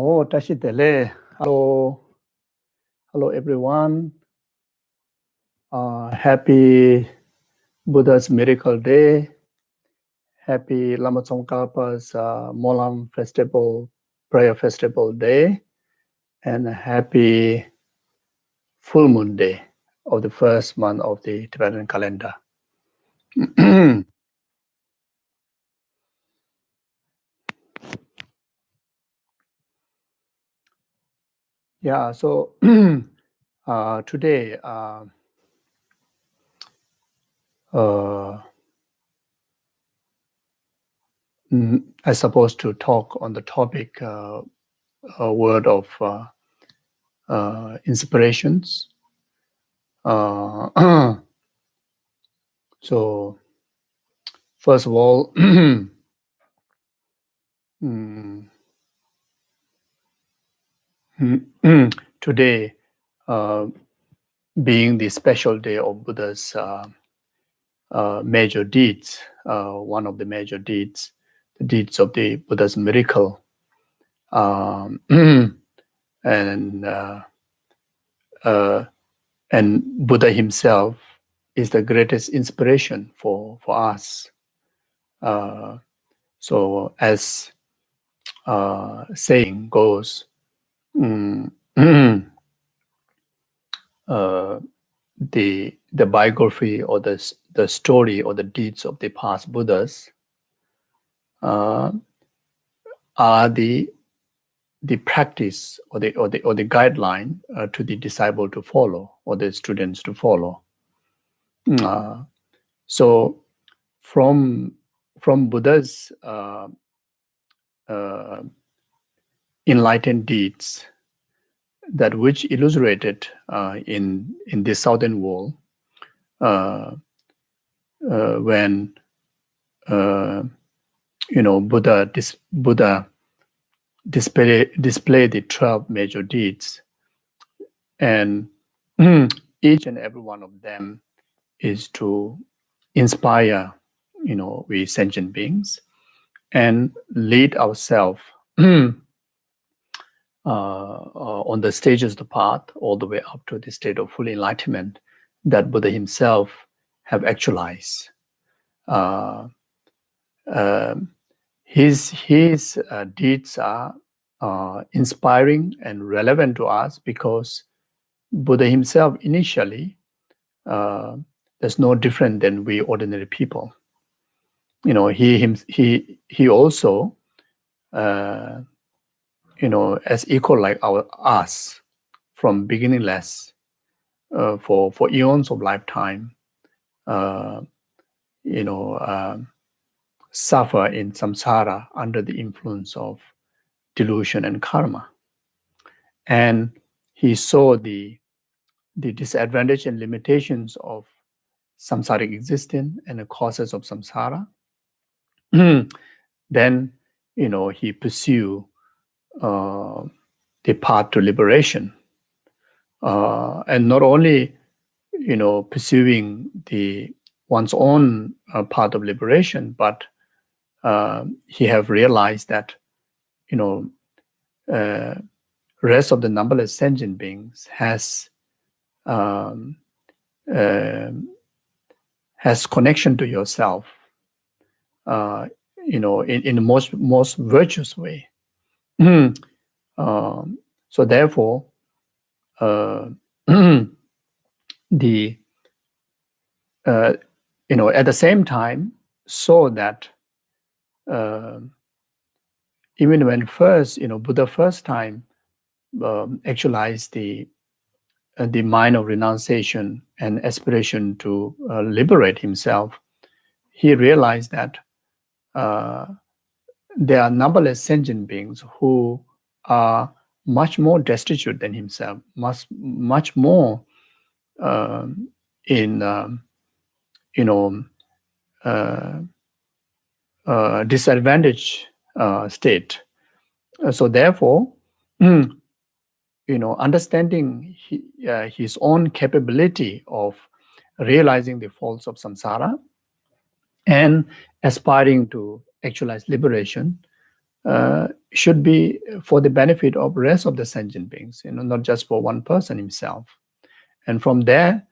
Oh, tashitele. Hello. Hello, everyone. Happy Buddha's Miracle Day. Happy Lama Tsongkhapa's Molam Festival, Prayer Festival Day. And happy Full Moon Day of the first month of the Tibetan calendar. Yeah, so today I'm supposed to talk on the topic a word of inspirations. So first of all, today being the special day of Buddha's major deeds, one of the major deeds, the deeds of the Buddha's miracle, and Buddha himself is the greatest inspiration for us. So as saying goes, the biography or the story or the deeds of the past Buddhas are the practice or the guideline to the disciple to follow or the students to follow. So from Buddha's enlightened deeds, that which illustrated in the southern world, when Buddha display the 12 major deeds, and each and every one of them is to inspire we sentient beings and lead ourselves on the stages of the path all the way up to the state of full enlightenment that Buddha himself have actualized. His deeds are inspiring and relevant to us because Buddha himself initially is no different than we ordinary people. He also as equal like us from beginningless for eons of lifetime, suffer in samsara under the influence of delusion and karma. And he saw the disadvantage and limitations of samsaric existence and the causes of samsara. Then, he pursued the path to liberation. And not only, pursuing one's own path of liberation, but he have realized that, rest of the numberless sentient beings has connection to yourself, in the most virtuous way. So therefore, at the same time, saw that even when first, Buddha first time actualized the mind of renunciation and aspiration to liberate himself, he realized that there are numberless sentient beings who are much more destitute than himself, much more in disadvantaged state. So therefore, understanding his own capability of realizing the faults of samsara and aspiring to actualize liberation, should be for the benefit of rest of the sentient beings, not just for one person himself. And from there,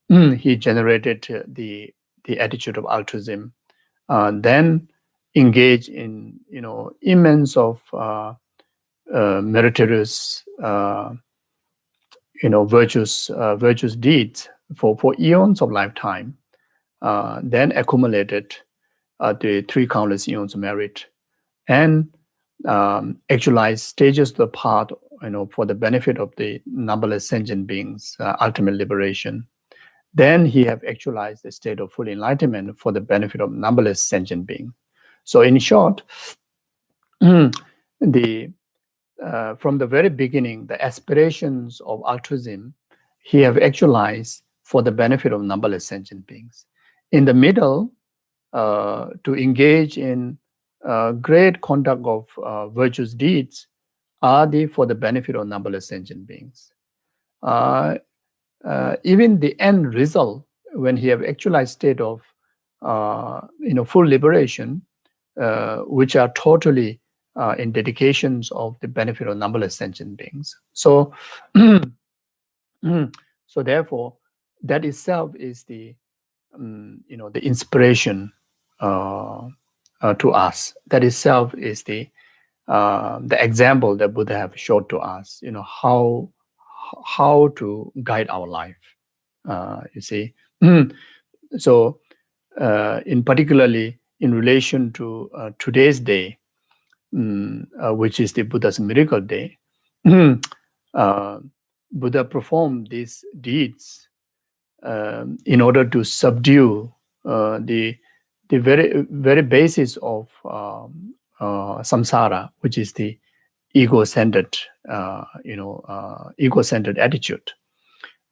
he generated the attitude of altruism, then engaged in immense of meritorious virtuous deeds for eons of lifetime, then accumulated the three countless eons of merit, and actualized stages of the path, for the benefit of the numberless sentient beings, ultimate liberation. Then he have actualized the state of full enlightenment for the benefit of numberless sentient beings. So in short, from the very beginning, the aspirations of altruism he have actualized for the benefit of numberless sentient beings. In the middle, to engage in great conduct of virtuous deeds are for the benefit of numberless sentient beings. Even the end result, when he have actualized state of full liberation, which are totally in dedications of the benefit of numberless sentient beings. So, so therefore, that itself is the inspiration to us. That itself is the example that Buddha have showed to us. How to guide our life. You see, so in particularly in relation to today's day, which is the Buddha's miracle day, Buddha performed these deeds in order to subdue the very basis of samsara, which is the ego-centered, ego-centered attitude.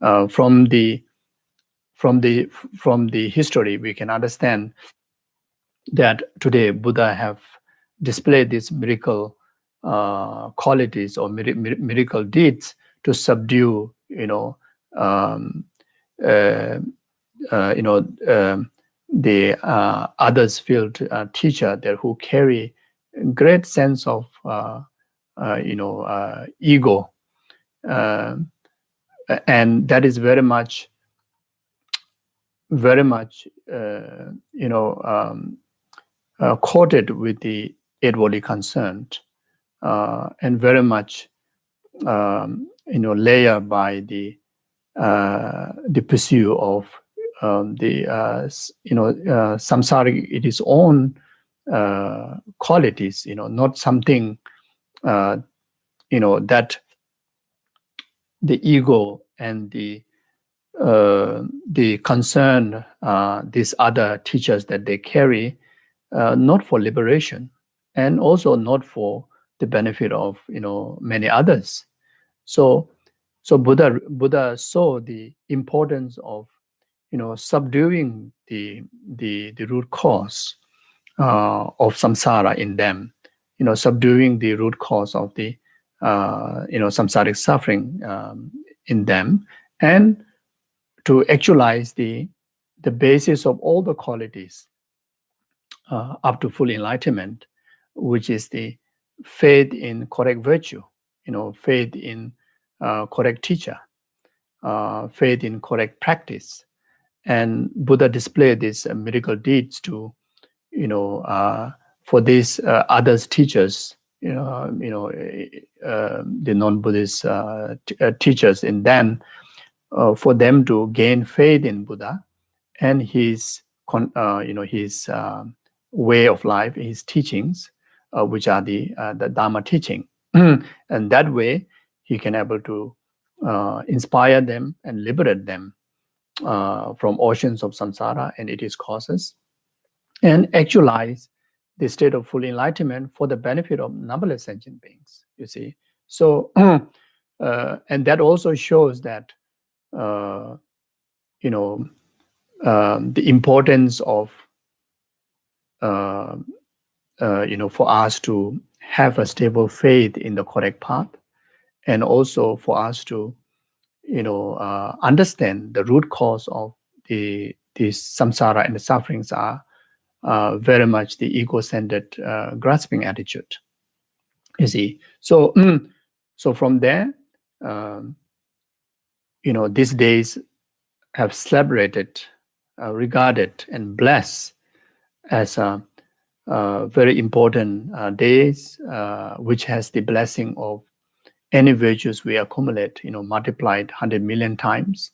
From the history, we can understand that today Buddha have displayed these miracle qualities or miracle deeds to subdue, the others field teacher there who carry great sense of ego, and that is very much quoted with the outwardly concerned, and very much layered by the pursuit of samsaric, it is own qualities, not something that the ego and the concern these other teachers that they carry, not for liberation, and also not for the benefit of many others. So Buddha saw the importance of subduing the root cause of samsara in them, subduing the root cause of the samsaric suffering in them, and to actualize the basis of all the qualities up to full enlightenment, which is the faith in correct virtue, faith in correct teacher, faith in correct practice. And Buddha displayed these miracle deeds to, for these others teachers, the non-Buddhist teachers, and then for them to gain faith in Buddha and his way of life, his teachings, which are the Dharma teaching. And that way, he can able to inspire them and liberate them from oceans of samsara and its causes, and actualize the state of full enlightenment for the benefit of numberless sentient beings. You see, so and that also shows that the importance of for us to have a stable faith in the correct path, and also for us to understand the root cause of the samsara and the sufferings are very much the ego-centered grasping attitude. You see, so so from there, these days have celebrated, regarded, and blessed as very important days, which has the blessing of any virtues we accumulate, multiplied 100 million times.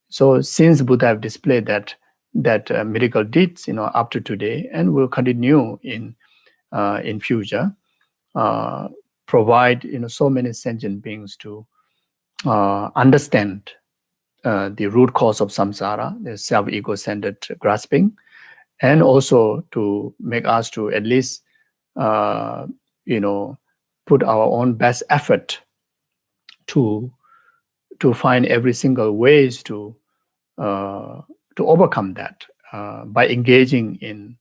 So since Buddha have displayed that miracle deeds, up to today, and will continue in future, provide so many sentient beings to understand the root cause of samsara, the self-ego-centered grasping, and also to make us to at least put our own best effort to find every single ways to overcome that by engaging in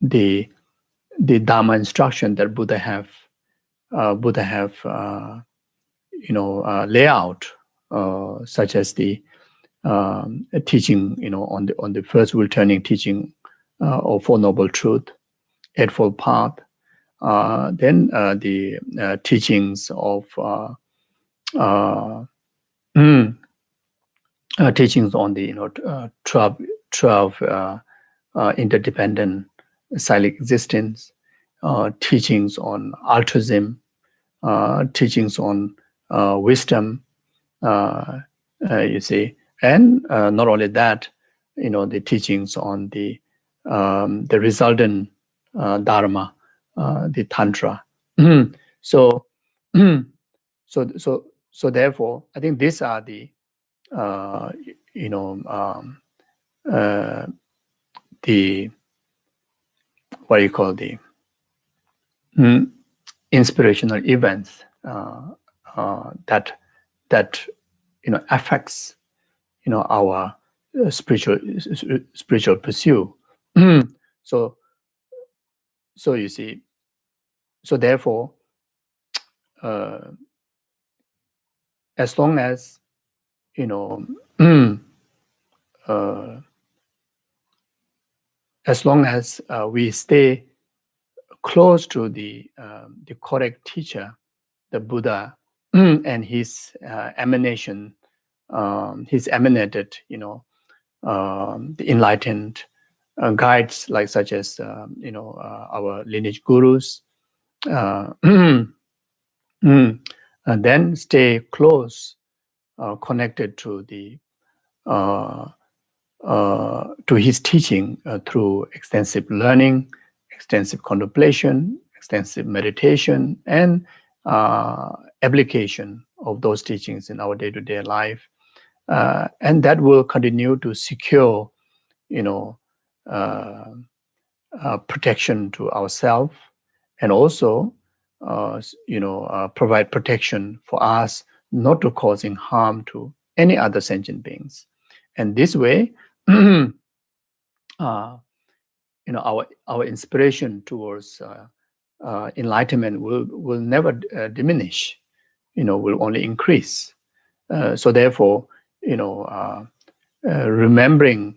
the Dharma instruction that Buddha have lay out, such as the teaching, on the first returning teaching of Four Noble Truth, Eightfold Path, then the teachings of teachings on the 12 interdependent cyclic existence, teachings on altruism, teachings on wisdom, you see, and not only that, the teachings on the resultant dharma, the tantra. So, so therefore, I think these are the the what do you call the inspirational events that affects our spiritual pursuit. So you see, so therefore, as long as as long as we stay close to the correct teacher, the Buddha, and his emanation, his emanated, the enlightened guides, like such as our lineage gurus, and then stay close, connected to the to his teaching through extensive learning, extensive contemplation, extensive meditation, and application of those teachings in our day-to-day life, and that will continue to secure, protection to ourselves, and also, provide protection for us not to causing harm to any other sentient beings. And this way, our inspiration towards enlightenment will never diminish, will only increase. So therefore, remembering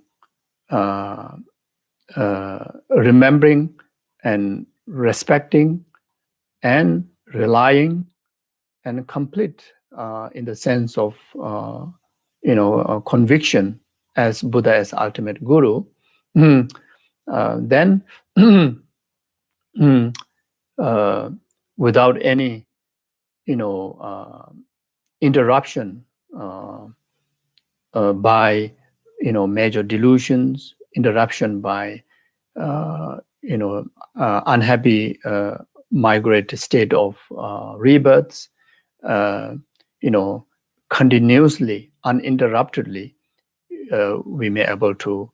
and respecting and relying and complete, in the sense of conviction as Buddha as ultimate guru, then without any interruption by major delusions, interruption by unhappy migrate state of rebirths, continuously, uninterruptedly, we may able to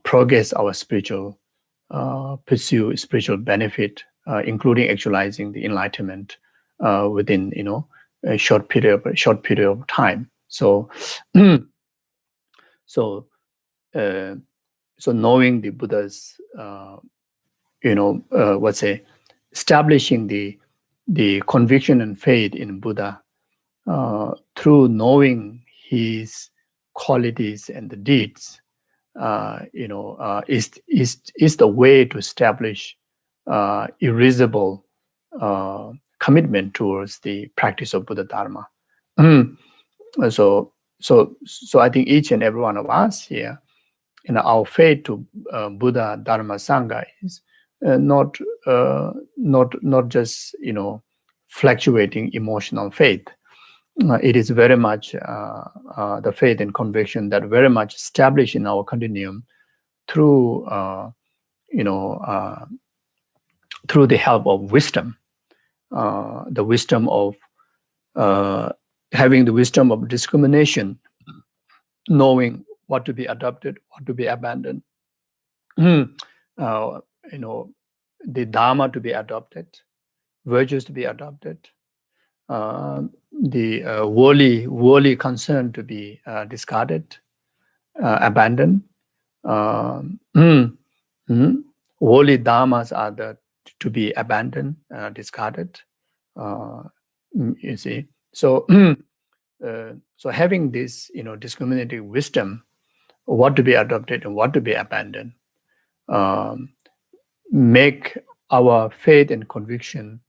progress our spiritual pursue spiritual benefit, including actualizing the enlightenment within a short period of time. So so knowing the Buddha's establishing the conviction and faith in Buddha through knowing his qualities and the deeds, is the way to establish irreversible commitment towards the practice of Buddha Dharma. So I think each and every one of us here, our faith to Buddha Dharma Sangha is not just fluctuating emotional faith. It is very much the faith and conviction that very much established in our continuum through through the help of wisdom, the wisdom of having the wisdom of discrimination, knowing what to be adopted, what to be abandoned, the Dharma to be adopted, virtues to be adopted, the worldly concern to be discarded, abandoned. Worldly dharmas are to be abandoned, discarded. You see, so so having this, discriminating wisdom, what to be adopted and what to be abandoned, make our faith and conviction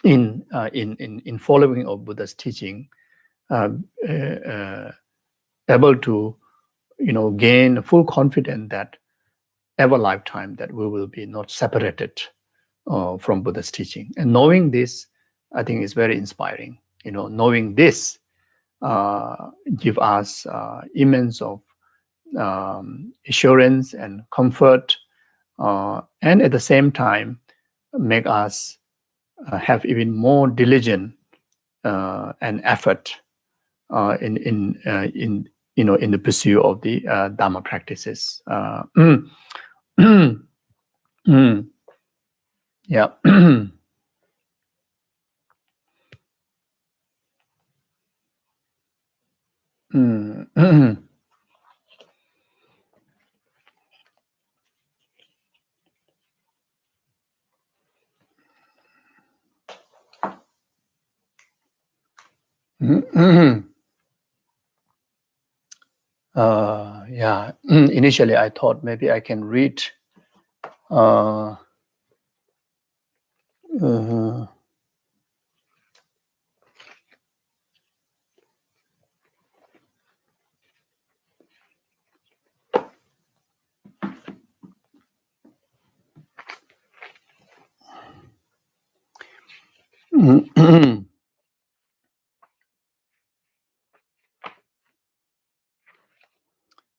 in following of Buddha's teaching able to gain full confidence that ever lifetime that we will be not separated from Buddha's teaching. And knowing this, I think, is very inspiring. Knowing this give us immense of assurance and comfort, and at the same time make us have even more diligent and effort in the pursuit of the Dharma practices. Yeah. Yeah. Initially, I thought maybe I can read.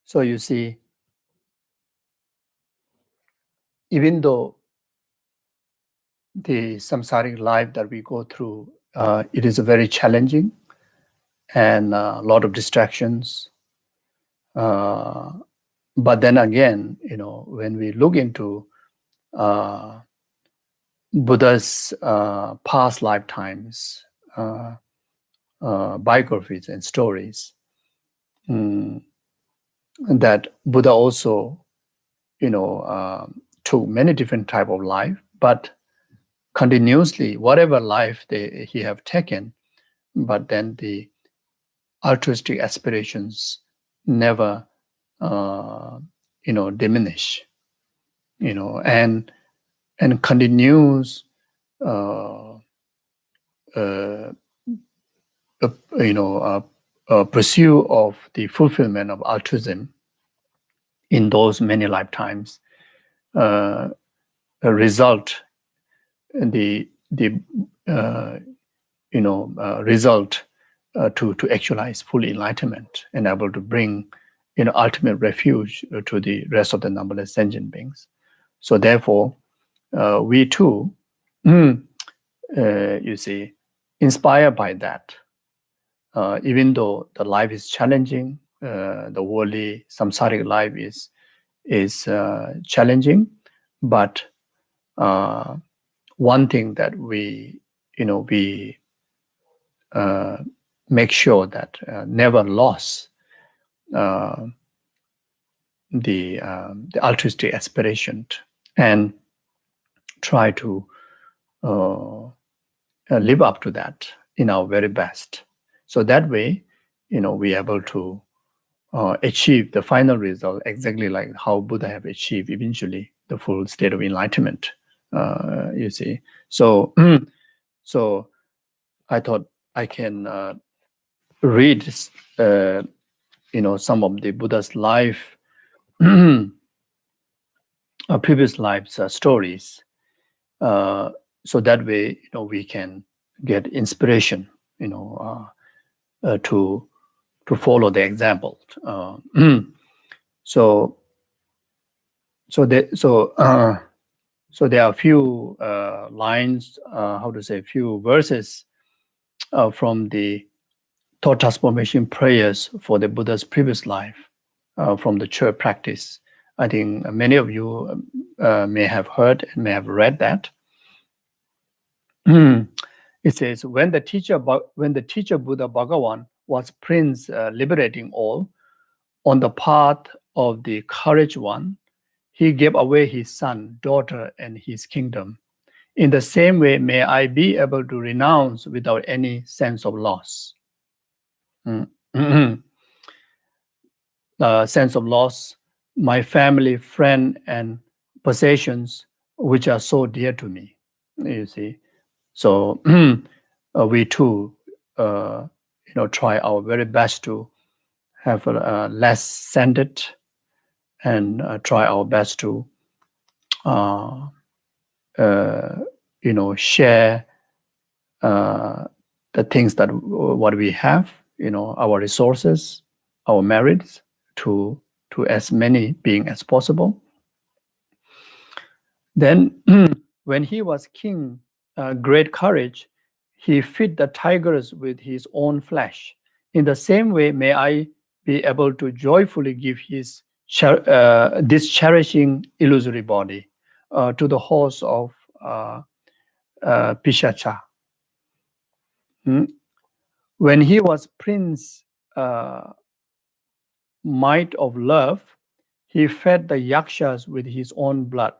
So you see, even though the samsaric life that we go through, it is very challenging and a lot of distractions. But then again, when we look into Buddha's past lifetimes, biographies and stories, that Buddha also, took many different type of life, but continuously, whatever life he have taken, but then the altruistic aspirations never, diminish, and continues, pursuit of the fulfillment of altruism in those many lifetimes, result result to actualize full enlightenment and able to bring ultimate refuge to the rest of the numberless sentient beings. So therefore, we too, you see, inspired by that, even though the life is challenging, the worldly samsaric life is challenging, but one thing that we make sure that never lost the altruistic aspiration, and try to live up to that in our very best. So that way, we're able to achieve the final result exactly like how Buddha have achieved eventually the full state of enlightenment You see, so so I thought I can read some of the Buddha's life, previous lives stories, so that way we can get inspiration, to follow the example. So so there are a few lines, few verses from the thought transformation prayers for the Buddha's previous life, from the church practice. I think many of you may have heard and may have read that. It says, when the teacher Buddha Bhagavan was Prince liberating all on the path of the courage one, he gave away his son, daughter, and his kingdom. In the same way, may I be able to renounce without any sense of loss. Sense of loss, my family, friend, and possessions, which are so dear to me. You see, so we too, try our very best to have less centered, and try our best to, share the things that what we have, our resources, our merits, to as many beings as possible. Then, when he was king, great courage, he fed the tigers with his own flesh. In the same way, may I be able to joyfully give this cherishing illusory body to the horse of Pishacha. When he was prince, might of love, he fed the yakshas with his own blood.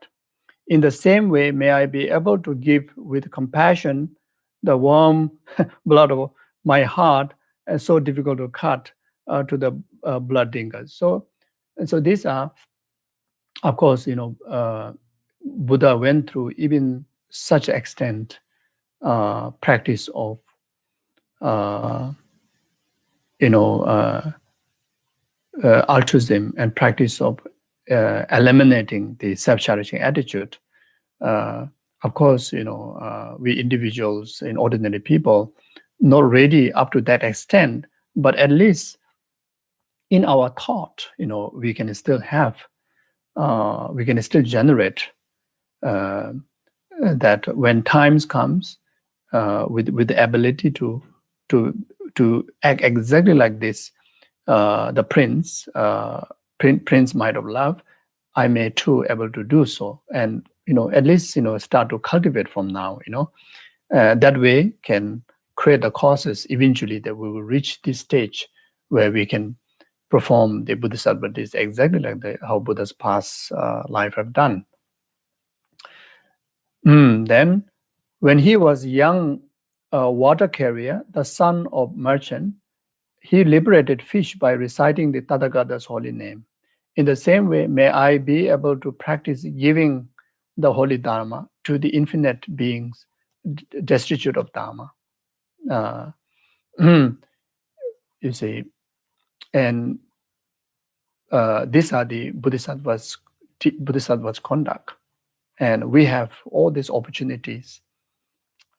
In the same way, may I be able to give with compassion the warm blood of my heart, and so difficult to cut, to the blood drinkers. So these are, of course, Buddha went through even such extent practice of altruism, and practice of eliminating the self-cherishing attitude. Of course, we individuals, in ordinary people, not ready up to that extent, but at least in our thought, we can still have, we can still generate that when times comes, with the ability to act exactly like this, the prince might of love, I may too able to do so, and at least start to cultivate from now. That way can create the causes eventually that we will reach this stage where we can perform the bodhisattvas exactly like how Buddha's past life have done. Then, when he was young water carrier, the son of merchant, he liberated fish by reciting the Tathagata's holy name. In the same way, may I be able to practice giving the holy Dharma to the infinite beings destitute of Dharma. You see, and these are the Bodhisattva's conduct. And we have all these opportunities,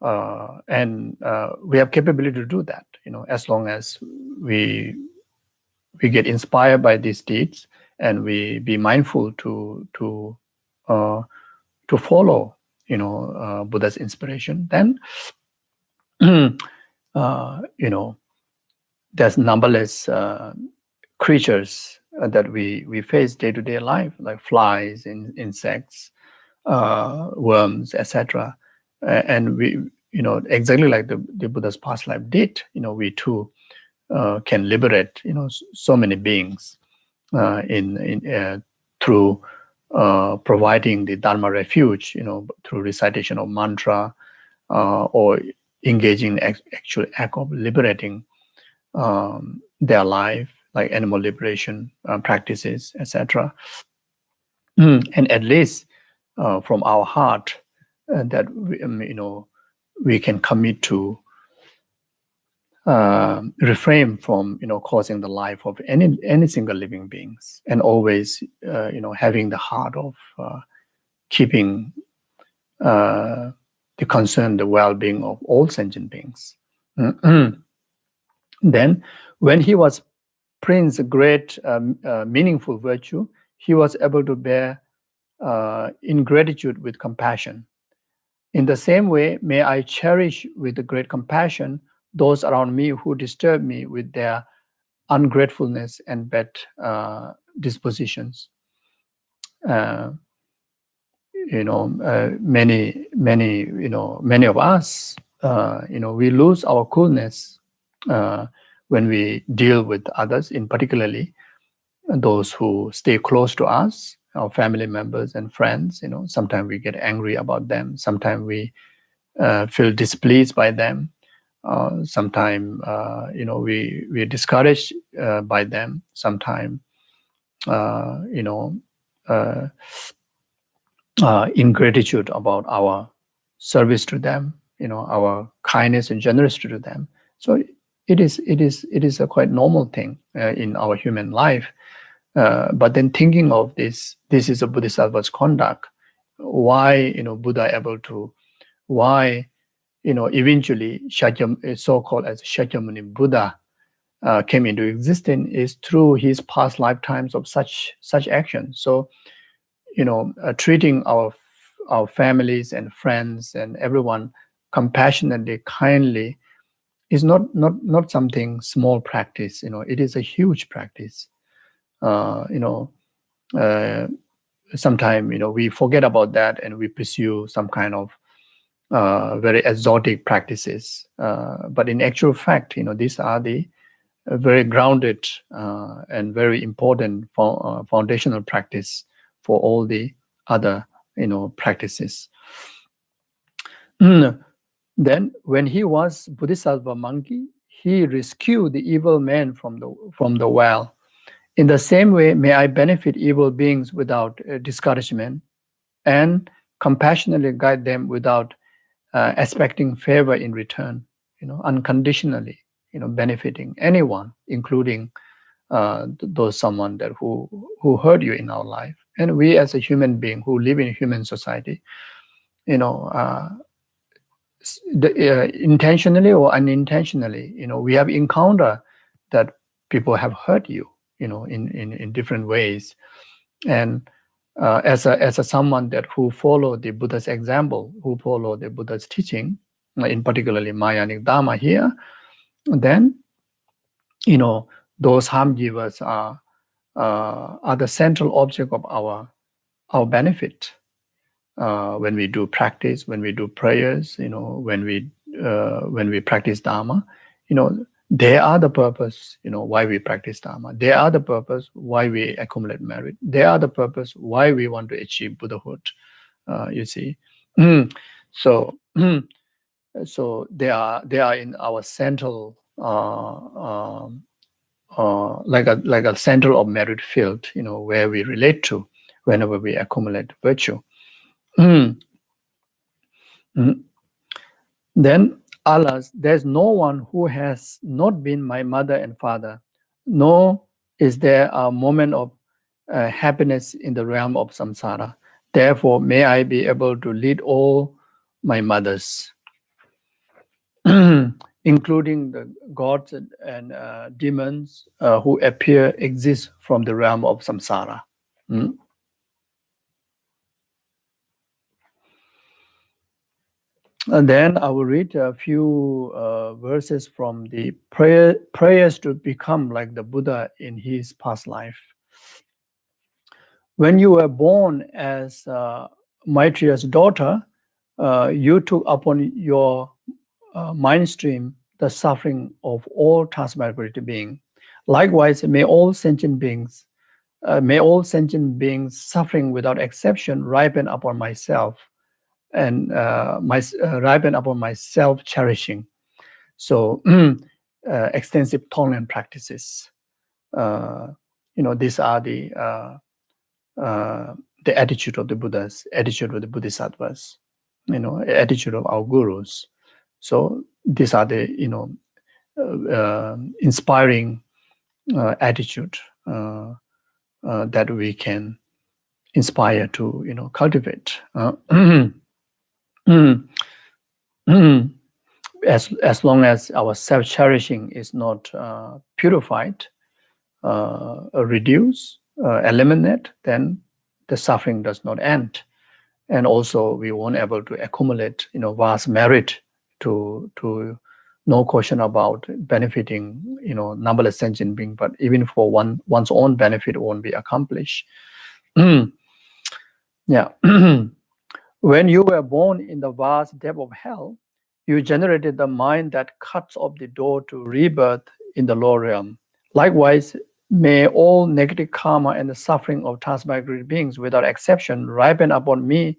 and we have capability to do that, as long as we get inspired by these deeds, and we be mindful to follow, Buddha's inspiration. Then, there's numberless creatures that we face day-to-day life, like flies, insects, worms, etc. And we, exactly like the Buddha's past life did, we too can liberate, so many beings through providing the Dharma refuge, through recitation of mantra, or engaging in actual act of liberating their life, like animal liberation practices, etc. And at least from our heart, that we can commit to refrain from causing the life of any single living beings, and always having the heart of keeping the concern, the well-being of all sentient beings. Then, when he was Prince, great meaningful virtue, he was able to bear ingratitude with compassion. In the same way, may I cherish with great compassion those around me who disturb me with their ungratefulness and bad dispositions. Many of us, we lose our coolness when we deal with others, in particularly those who stay close to us, our family members and friends. Sometimes we get angry about them. Sometimes we feel displeased by them. Sometimes we're discouraged by them. Sometimes ingratitude about our service to them, our kindness and generosity to them. So it is a quite normal thing in our human life. But then thinking of this is a Bodhisattva's conduct. Why Buddha able to? Why eventually so-called as Shakyamuni Buddha came into existence is through his past lifetimes of such actions. So treating our families and friends and everyone compassionately, kindly is not something small practice. It is a huge practice. Sometimes we forget about that and we pursue some kind of very exotic practices. But in actual fact, these are the very grounded and very important foundational practice for all the other practices. Then, when he was Bodhisattva monkey, he rescued the evil man from the well. In the same way, may I benefit evil beings without discouragement, and compassionately guide them without expecting favor in return. Unconditionally, benefiting anyone, including those someone that who hurt you in our life. And we, as a human being who live in a human society, intentionally or unintentionally, we have encountered that people have hurt you, in different ways. And as a someone that who follow the Buddha's example, who follow the Buddha's teaching, in particularly Mahayanic Dharma here, then those harm givers are the central object of our benefit. When we do practice, when we do prayers, when we practice Dharma, they are the purpose, why we practice Dharma. They are the purpose why we accumulate merit. They are the purpose why we want to achieve Buddhahood. You see, so they are in our central, like a central of merit field, where we relate to whenever we accumulate virtue. Then, alas, there's no one who has not been my mother and father, nor is there a moment of happiness in the realm of samsara. Therefore, may I be able to lead all my mothers, including the gods and demons who exist from the realm of samsara. And then I will read a few verses from the prayers to become like the Buddha in his past life. When you were born as Maitreya's daughter, you took upon your mind stream the suffering of all transmigratory beings. Likewise, may all sentient beings suffering without exception ripen upon myself, and ripen upon my self-cherishing. So extensive tolerant practices. These are the attitude of the Buddhas, attitude of the Bodhisattvas. attitude of our gurus. So these are the inspiring attitude that we can inspire to cultivate. As long as our self-cherishing is not purified, reduce, eliminate, then the suffering does not end. And also we won't able to accumulate vast merit to no question about benefiting numberless sentient beings, but even for one's own benefit won't be accomplished. Yeah. When you were born in the vast depth of hell, you generated the mind that cuts off the door to rebirth in the lower realm. Likewise, may all negative karma and the suffering of transmigratory beings without exception ripen upon me,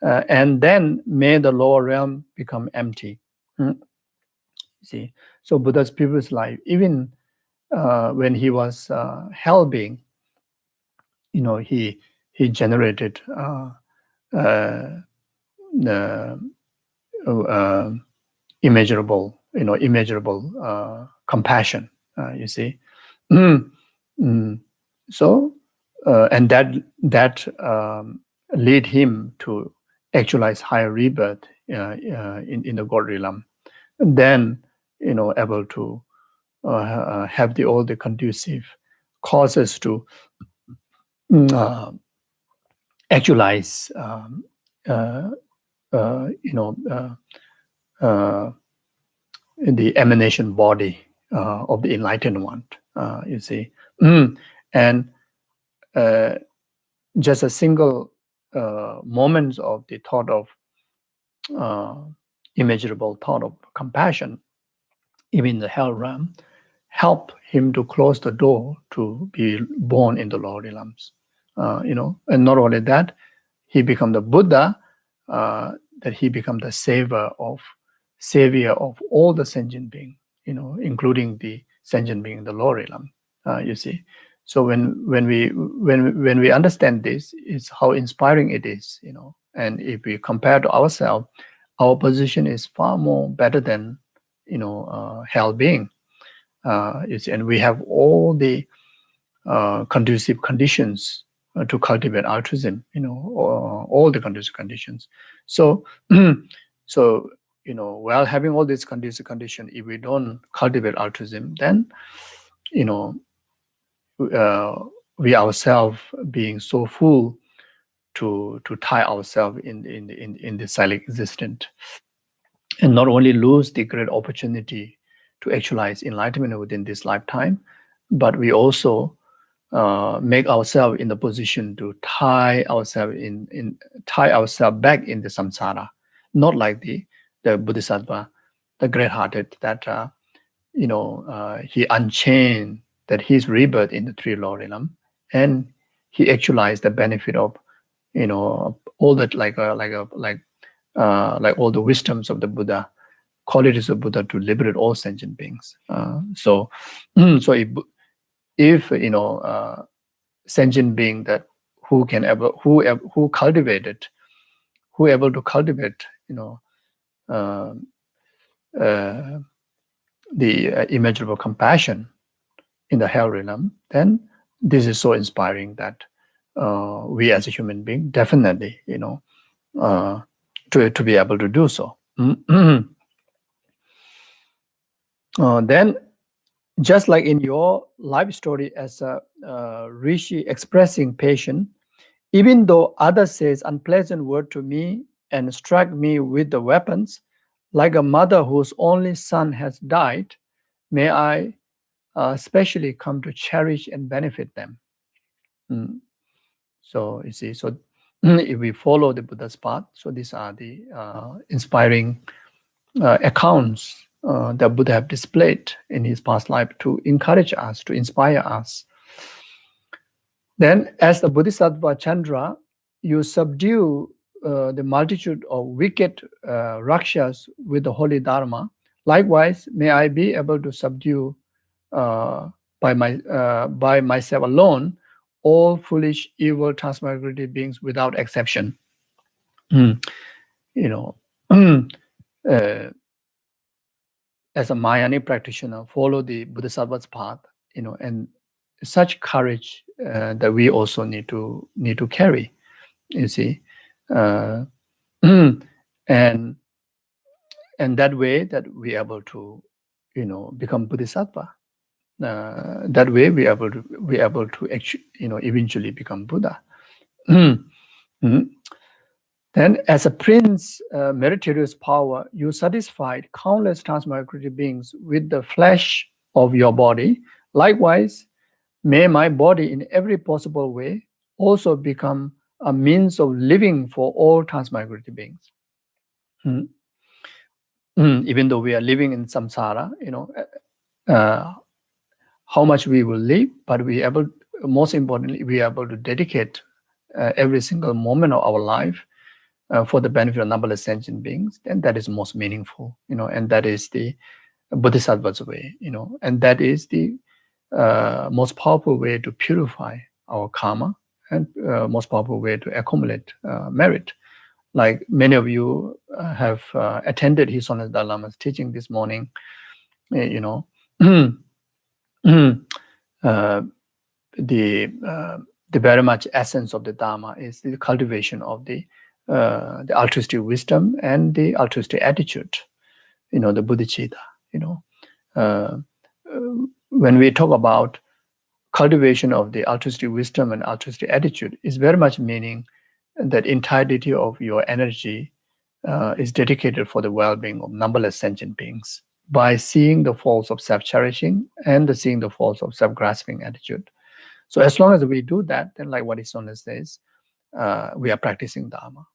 and then may the lower realm become empty. See, so Buddha's previous life, even when he was hell being, he generated immeasurable compassion. You see, so and that lead him to actualize higher rebirth in the God realm, and then able to have all the conducive causes to actualize the emanation body of the enlightened one. You see, and just a single moment of the thought of immeasurable thought of compassion, even in the hell realm, help him to close the door to be born in the lower realms. And not only that, he become the Buddha, that he become the savior of all the sentient beings, including the sentient being in the lower realm. You see, so when we understand this, is how inspiring it is, and if we compare to ourselves, our position is far more better than hell being. You see, and we have all the conducive conditions to cultivate altruism, all the conducive conditions. So, while having all these conducive conditions, if we don't cultivate altruism, then, we ourselves being so full to tie ourselves in the silent existence, and not only lose the great opportunity to actualize enlightenment within this lifetime, but we also make ourselves in the position to tie ourselves back in the samsara, not like the Bodhisattva, the great-hearted, that he unchained that his rebirth in the three lower realm, and he actualized the benefit of all that like all the wisdoms of the Buddha, qualities of Buddha to liberate all sentient beings. So if sentient being that who able to cultivate the immeasurable compassion in the hell realm, then this is so inspiring that we as a human being definitely to be able to do so. Then, just like in your life story as a rishi expressing patience, even though others says unpleasant word to me and strike me with the weapons, like a mother whose only son has died, may I specially come to cherish and benefit them. So you see, so if we follow the Buddha's path, so these are the inspiring accounts that Buddha have displayed in his past life to encourage us, to inspire us. Then, as the Bodhisattva Chandra, you subdue the multitude of wicked rakshas with the holy dharma. Likewise, may I be able to subdue by myself alone all foolish, evil, transmigratory beings without exception. as a Mayani practitioner, follow the Bodhisattva's path, and such courage that we also need to carry. You see, and that way that we are able to, become Bodhisattva. That way we are able to actually, eventually become Buddha. Then, as a prince, meritorious power, you satisfied countless transmigratory beings with the flesh of your body. Likewise, may my body, in every possible way, also become a means of living for all transmigratory beings. Even though we are living in samsara, how much we will live, but most importantly, we are able to dedicate every single moment of our life for the benefit of numberless sentient beings, then that is most meaningful, and that is the Bodhisattva's way, and that is the most powerful way to purify our karma and most powerful way to accumulate merit. Like many of you have attended His Holiness the Dalai Lama's teaching this morning, the very much essence of the Dharma is the cultivation of the altruistic wisdom and the altruistic attitude, the bodhicitta. When we talk about cultivation of the altruistic wisdom and altruistic attitude, is very much meaning that entirety of your energy is dedicated for the well-being of numberless sentient beings by seeing the faults of self-cherishing and seeing the faults of self-grasping attitude. So as long as we do that, then like what His Holiness says, we are practicing Dharma.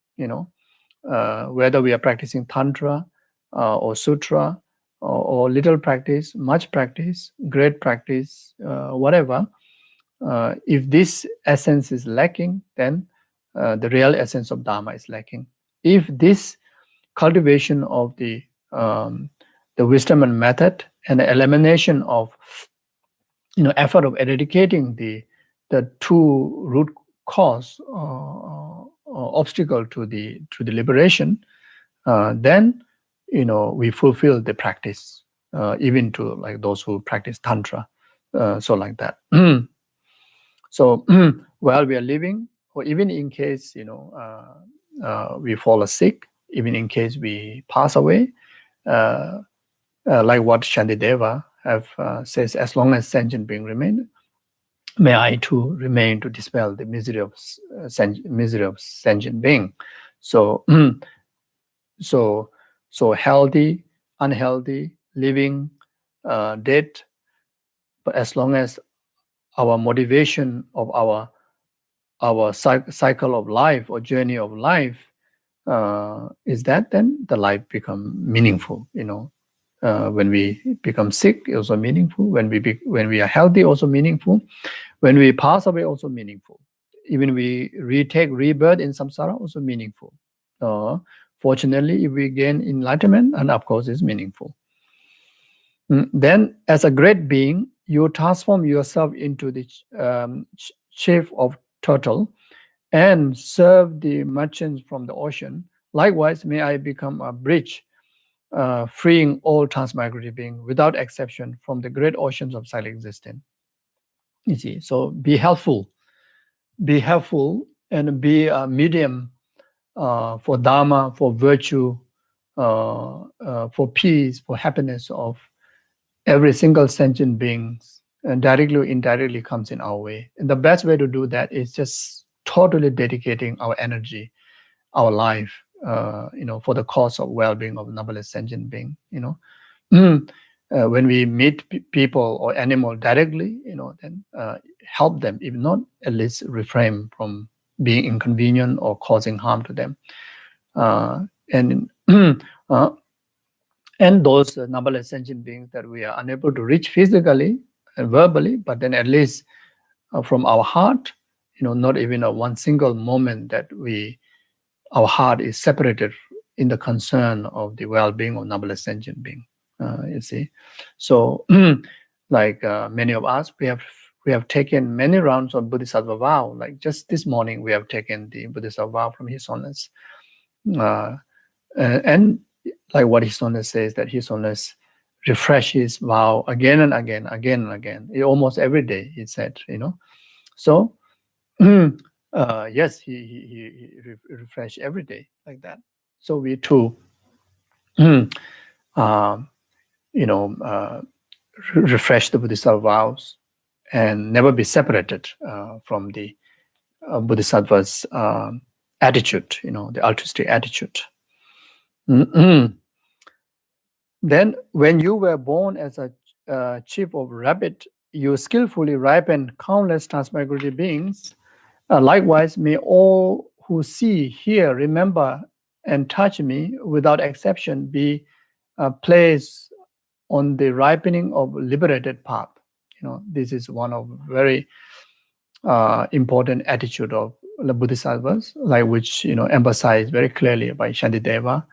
Whether we are practicing Tantra or Sutra or little practice, much practice, great practice, whatever, if this essence is lacking, then the real essence of Dharma is lacking. If this cultivation of the wisdom and method and the elimination of effort of eradicating the two root cause obstacle to the liberation, then we fulfill the practice, even to like those who practice Tantra, so like that. So while we are living, or even in case we fall sick, even in case we pass away, like what Shantideva have says, as long as sentient being remain, may I too remain to dispel the misery of sentient being. So so healthy, unhealthy, living, dead, but as long as our motivation of our cycle of life or journey of life is that, then the life become meaningful. When we become sick, also meaningful. When we are healthy, also meaningful. When we pass away, also meaningful. Even we retake rebirth in samsara, also meaningful. Fortunately, if we gain enlightenment, and of course, it's meaningful. Then, as a great being, you transform yourself into the chief of turtle and serve the merchants from the ocean. Likewise, may I become a bridge, freeing all transmigratory beings without exception from the great oceans of silent existence. You see, so be helpful, and be a medium for Dharma, for virtue, for peace, for happiness of every single sentient being, and directly or indirectly comes in our way. And the best way to do that is just totally dedicating our energy, our life, for the cause of well-being of numberless sentient being. When we meet people or animal directly, then help them, if not, at least refrain from being inconvenient or causing harm to them. And those numberless sentient beings that we are unable to reach physically and verbally, but then at least from our heart, not even one single moment that our heart is separated in the concern of the well-being of numberless sentient being. You see, so like many of us, we have taken many rounds of Bodhisattva vow. Like just this morning, we have taken the Bodhisattva vow from His Holiness. And like what His Holiness says, that His Holiness refresh his vow again and again, again and again, almost every day, he said, So, yes, he refresh every day like that. So we too, refresh the Bodhisattva vows and never be separated from the Bodhisattva's attitude, the altruistic attitude. Then, when you were born as a chief of rabbit, you skillfully ripened countless transmigratory beings. Likewise, may all who see, hear, remember, and touch me, without exception, be placed on the ripening of liberated path. This is one of very important attitude of the Bodhisattvas, like which emphasized very clearly by Shantideva,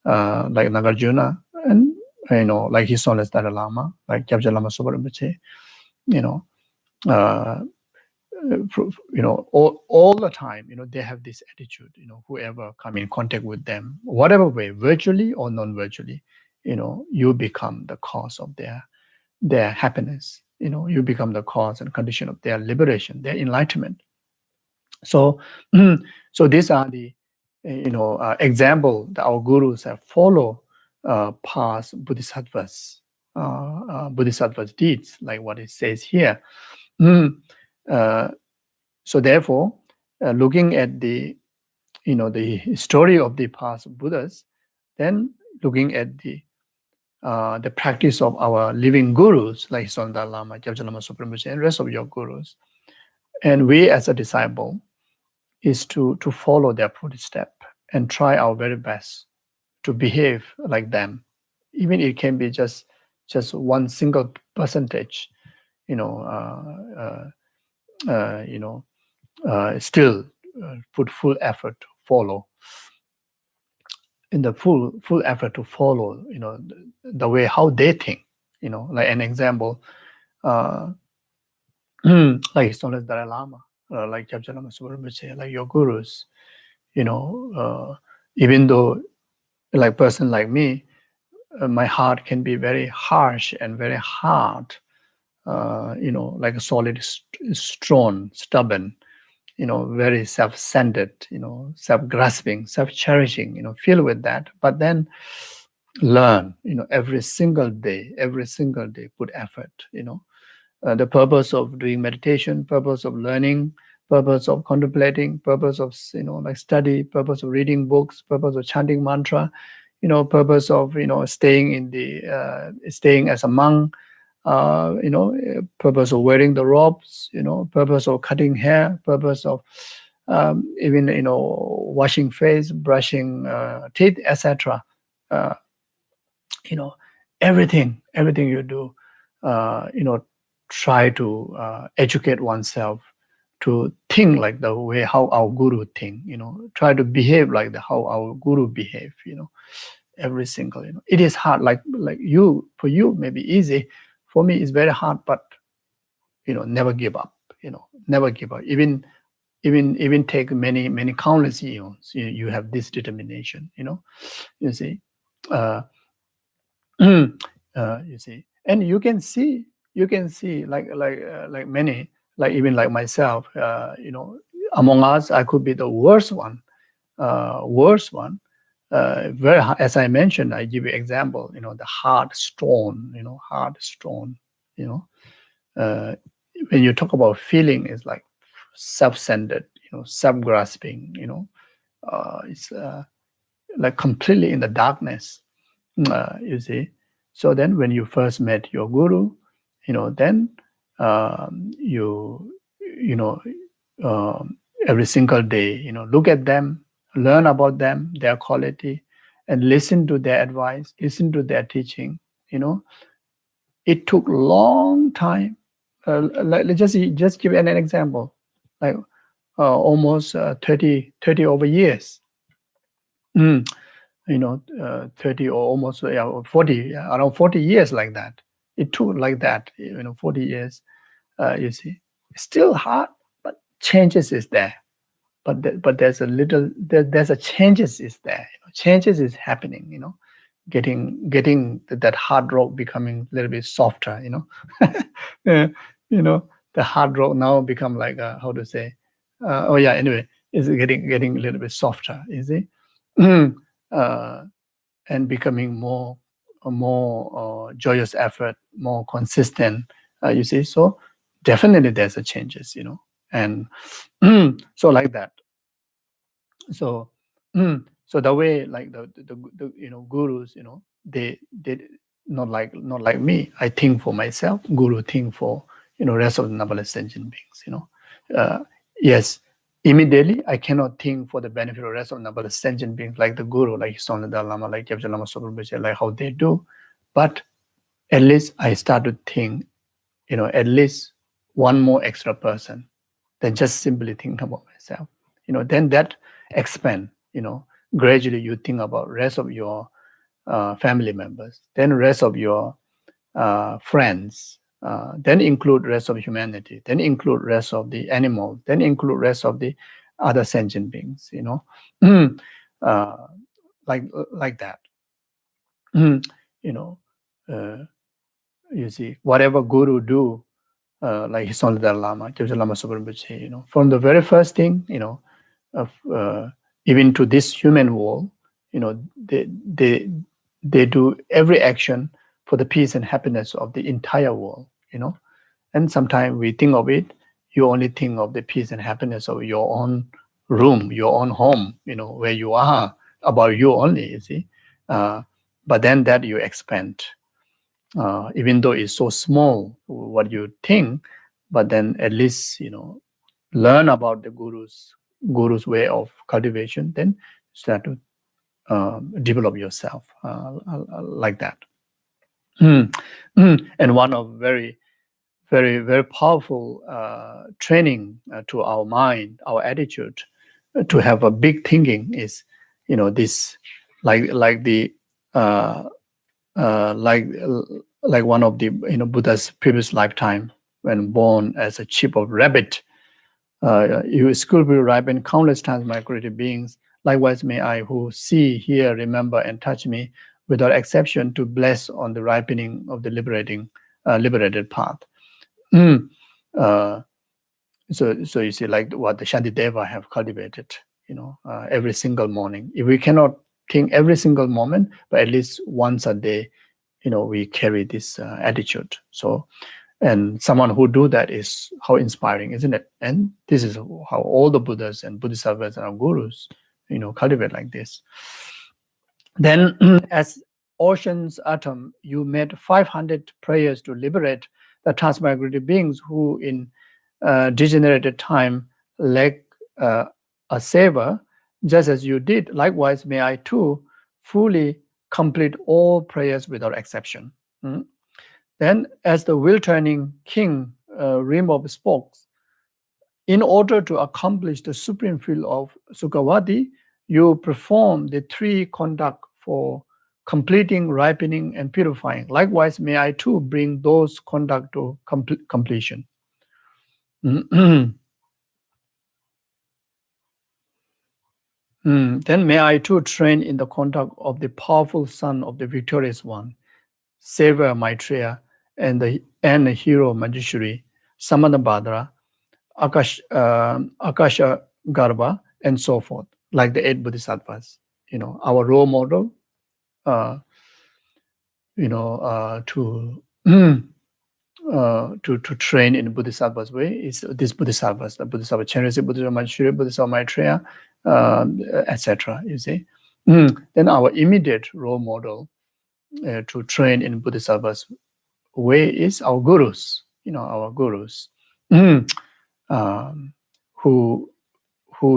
like Nagarjuna, and like His Holiness Dalai Lama, like Kyabje Lama Zopa Rinpoche, all the time, they have this attitude. Whoever come in contact with them, whatever way, virtually or non-virtually, you become the cause of their happiness. You become the cause and condition of their liberation, their enlightenment. So, so these are the example that our gurus have followed past bodhisattvas, bodhisattvas deeds, like what it says here. So therefore, looking at the story of the past Buddhas, then looking at the practice of our living gurus like His Holiness Dalai Lama, Kyabje Lama Zopa Rinpoche, and rest of your gurus, and we as a disciple, is to follow their footstep and try our very best to behave like them, even it can be just one single percentage, still put full effort to follow, in the full effort to follow, the way how they think, like an example, like His Holiness Dalai Lama, like Kyabje Lama Zopa Rinpoche, like your gurus, even though like person like me, my heart can be very harsh and very hard, like a solid stone, stubborn, very self-centered, self-grasping, self-cherishing, filled with that. But then learn, every single day, put effort, the purpose of doing meditation, purpose of learning, purpose of contemplating, purpose of like study, purpose of reading books, purpose of chanting mantra, purpose of staying in the staying as a monk, purpose of wearing the robes, purpose of cutting hair, purpose of even washing face, brushing teeth, etc. Everything you do, try to educate oneself to think like the way how our guru think, try to behave like how our guru behave, every single, it is hard, like you, for you may be easy, for me it's very hard, but never give up, never give up, even take many countless years, you have this determination, you see, you see, and you can see like many, like even like myself, among us I could be the worst one, very hard, as I mentioned, I give you example, the hard stone, when you talk about feeling, it's like self-centered, self-grasping, it's like completely in the darkness, you see. So then when you first met your guru, then every single day, look at them, learn about them, their quality, and listen to their advice, listen to their teaching. It took long time. Let's just give an example, like almost 30 over years. 30 or almost 40, around 40 years like that. It took like that, 40 years, you see. It's still hard, but changes is there. But there's a little, there's a changes is there. changes is happening, you know, getting that hard rock becoming a little bit softer, you know. You know, the hard rock now become like how to say, anyway, is getting a little bit softer, you see. And becoming more joyous effort, more consistent, you see. So definitely there's a changes, you know. And so like that. So so the way like the you know, gurus, you know, they not like me. I think for myself. Guru think for, you know, rest of the noble sentient beings, you know. Yes, immediately I cannot think for the benefit of rest of the noble sentient beings like the guru, like Holiness the Dalia Lama, like Kyabje Lama Zopa Rinpoche, like how they do. But at least I start to think, you know, at least one more extra person than just simply think about myself. You know, then that expand, you know, gradually you think about rest of your family members, then rest of your friends, then include rest of humanity, then include rest of the animals, then include rest of the other sentient beings, you know. uh, like that. You know, you see, whatever guru do, like his Holiness the Lama, Geshe Lama Zopa Rinpoche, you know, from the very first thing, you know, of even to this human world, you know, they do every action for the peace and happiness of the entire world, you know. And sometimes we think of it, you only think of the peace and happiness of your own room, your own home, you know, where you are, about you only, you see. But then that you expand, even though it's so small what you think, but then at least, you know, learn about the guru's way of cultivation, then start to develop yourself like that. And one of very powerful training to our mind, our attitude, to have a big thinking is, you know, this like the uh, like one of the, you know, Buddha's previous lifetime when born as a chip of rabbit. You skillfully ripen countless times my created beings. Likewise may I, who see, hear, remember, and touch me, without exception, to bless on the ripening of the liberated path. Uh, so you see, like what the Shantideva have cultivated, you know, every single morning. If we cannot think every single moment, but at least once a day, you know, we carry this attitude. So, and someone who do that is how inspiring, isn't it? And this is how all the Buddhas and Bodhisattvas and our gurus, you know, cultivate like this. Then as ocean's atom, you made 500 prayers to liberate the transmigrated beings who in degenerated time lack a savior, just as you did. Likewise, may I too fully complete all prayers without exception. Then, as the will-turning king Rimbo spoke, in order to accomplish the supreme field of Sukhavati, you perform the three conduct for completing, ripening, and purifying. Likewise, may I too bring those conduct to completion. Then may I too train in the conduct of the powerful son of the victorious one, Savior Maitreya, and the hero Manjushri, Samanabhadra, Akasha Garba, and so forth, like the 8 Bodhisattvas. You know, our role model, you know, to train in the Bodhisattva's way is this Bodhisattvas, the Bodhisattva Chenrezig, Bodhisattva Manjushri, Bodhisattva Maitreya, etc. You see, then our immediate role model to train in Bodhisattva's way is our gurus. You know, our gurus, who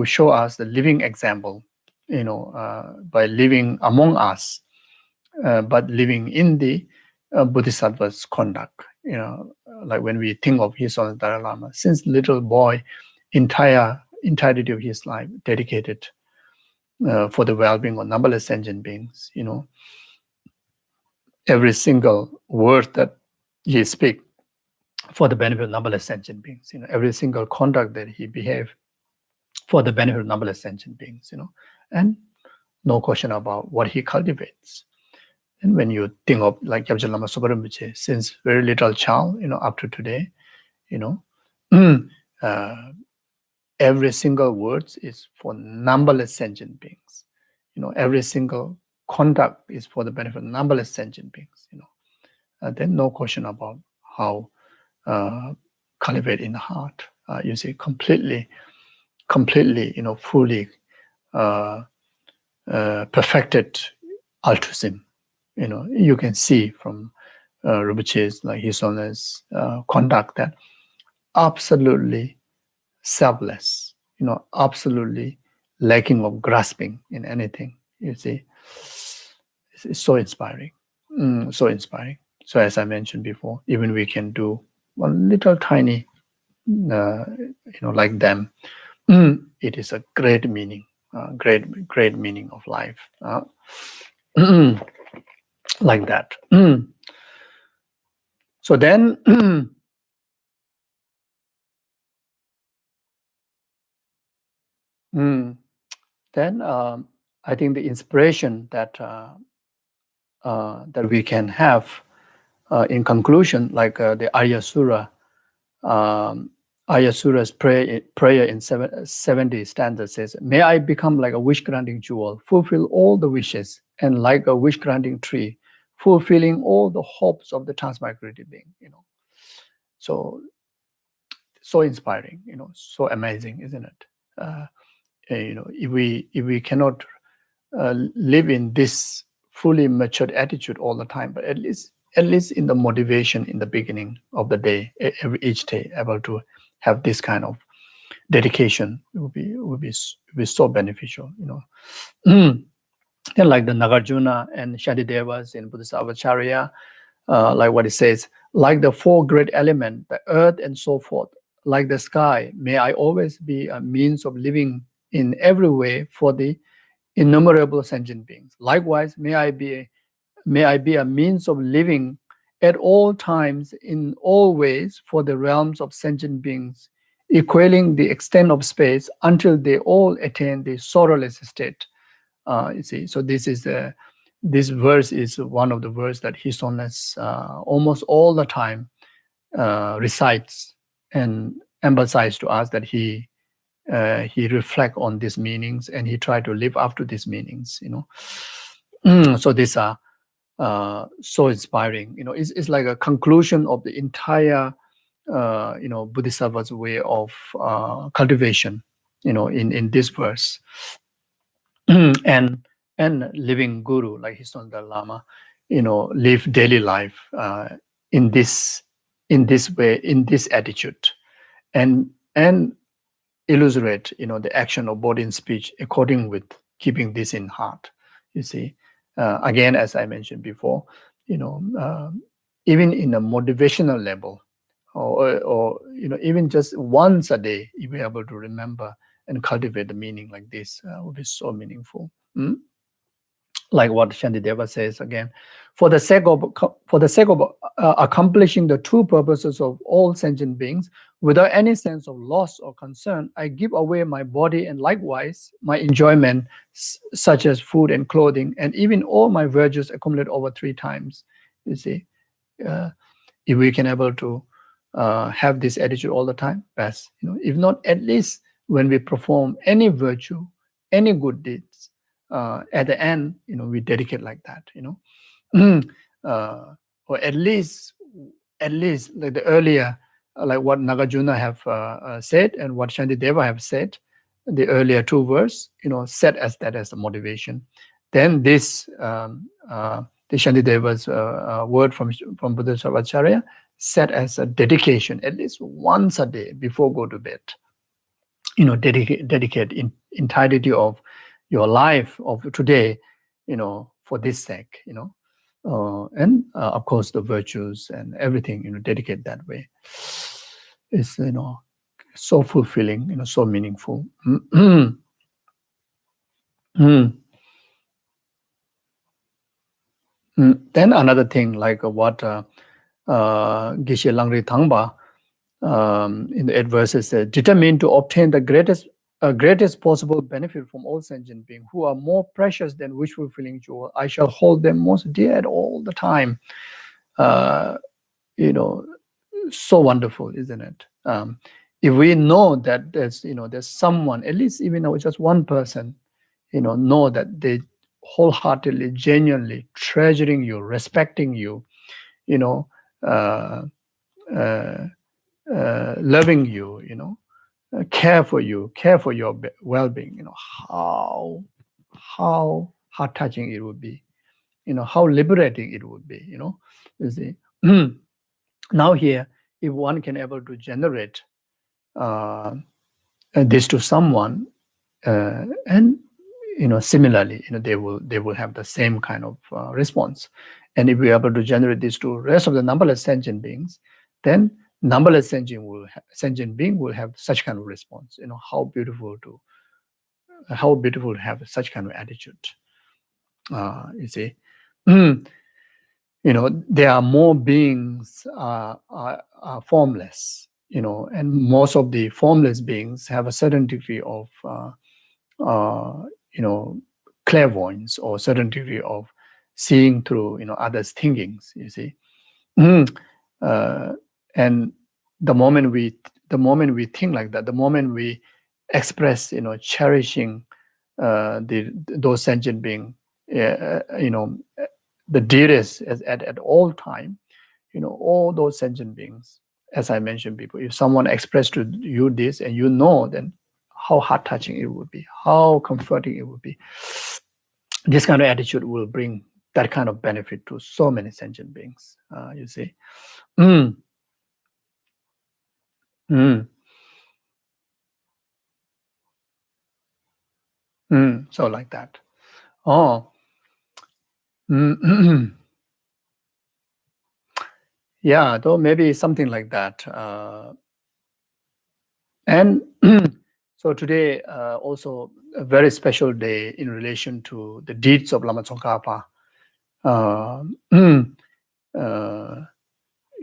show us the living example. You know, by living among us, but living in the Bodhisattva's conduct. You know, like when we think of His Holiness the Dalia Lama, since little boy, entirety of his life dedicated for the well-being of numberless sentient beings. You know, every single word that he speak for the benefit of numberless sentient beings. You know, every single conduct that he behave for the benefit of numberless sentient beings. You know, and no question about what he cultivates. And when you think of like Kyabje Lama Zopa Rinpoche, since very little child, up to today, every single word is for numberless sentient beings. Every single conduct is for the benefit of numberless sentient beings. Then no question about how cultivate in the heart. You see, completely, fully perfected altruism. You can see from Rinpoche's, like his honest conduct, that absolutely selfless, absolutely lacking of grasping in anything. You see, it's so inspiring, so inspiring. So as I mentioned before, even we can do one little tiny, like them, it is a great meaning, great meaning of life, like that. So then, I think the inspiration that that we can have in conclusion, like the Arya Sura, Arya Sura's prayer in 70 stanzas says, "May I become like a wish-granting jewel, fulfill all the wishes, and like a wish-granting tree, fulfilling all the hopes of the transmigrated being." So inspiring, so amazing, isn't it? If we cannot live in this fully matured attitude all the time, but at least in the motivation in the beginning of the day, each day, able to have this kind of dedication, it would be so beneficial. And like the Nagarjuna and Shantidevas in Bodhisattvacharya, like what it says, like the four great elements, the earth and so forth, like the sky, may I always be a means of living in every way for the innumerable sentient beings. Likewise, may I be a means of living at all times in all ways for the realms of sentient beings, equaling the extent of space until they all attain the sorrowless state. You see, so this verse is one of the verses that His Holiness almost all the time recites and emphasizes to us, that he reflect on these meanings and he try to live up to these meanings. So these are so inspiring. It's like a conclusion of the entire Bodhisattva's way of cultivation. In this verse. and living guru like His Holiness the Lama, live daily life in this way, in this attitude, and illustrate the action of body and speech according with keeping this in heart. You see, again, as I mentioned before, even in a motivational level, or even just once a day, if we're able to remember and cultivate the meaning like this, would be so meaningful. Like what Shantideva says again, for the sake of accomplishing the true purposes of all sentient beings, without any sense of loss or concern, I give away my body, and likewise my enjoyment, such as food and clothing, and even all my virtues accumulate over 3 times. You see, if we can able to have this attitude all the time, best. If not, at least when we perform any virtue, any good deeds, at the end, we dedicate like that. Or at least like the earlier, like what Nagarjuna have said and what Shantideva have said, the earlier 2 verses, set as that as a motivation. Then this, the Shantideva's word from Bodhisattvacharya, set as a dedication, at least once a day before go to bed. Dedicate in entirety of your life of today, for this sake, and of course the virtues and everything, dedicate that way. It's so fulfilling, so meaningful. Then another thing, like what Geshe Langri Thangpa in the 8 verses says, determined to obtain the greatest greatest possible benefit from all sentient beings who are more precious than wishful feeling jewel. I shall hold them most dear at all the time. You know, so wonderful, isn't it? If we know that there's someone, at least even though it's just one person, know that they wholeheartedly, genuinely treasuring you, respecting you, uh, uh, loving you, care for you, care for your well-being, how heart touching it would be, how liberating it would be, you see. Now here, if one can able to generate this to someone, and similarly, they will have the same kind of response. And if we are able to generate this to rest of the numberless sentient beings, then numberless sentient being will have such kind of response. How beautiful to have such kind of attitude. You see. There are more beings are formless, and most of the formless beings have a certain degree of, clairvoyance, or certain degree of seeing through, others' thinkings. You see, and the moment we think like that, the moment we express, cherishing those sentient beings, the dearest at all time, all those sentient beings, as I mentioned before, if someone expressed to you this and then how heart touching it would be, how comforting it would be. This kind of attitude will bring that kind of benefit to so many sentient beings. You see. Mm. Mm. So like that. Oh. Mm. Yeah, though maybe something like that. And so today also a very special day in relation to the deeds of Lama Tsongkhapa.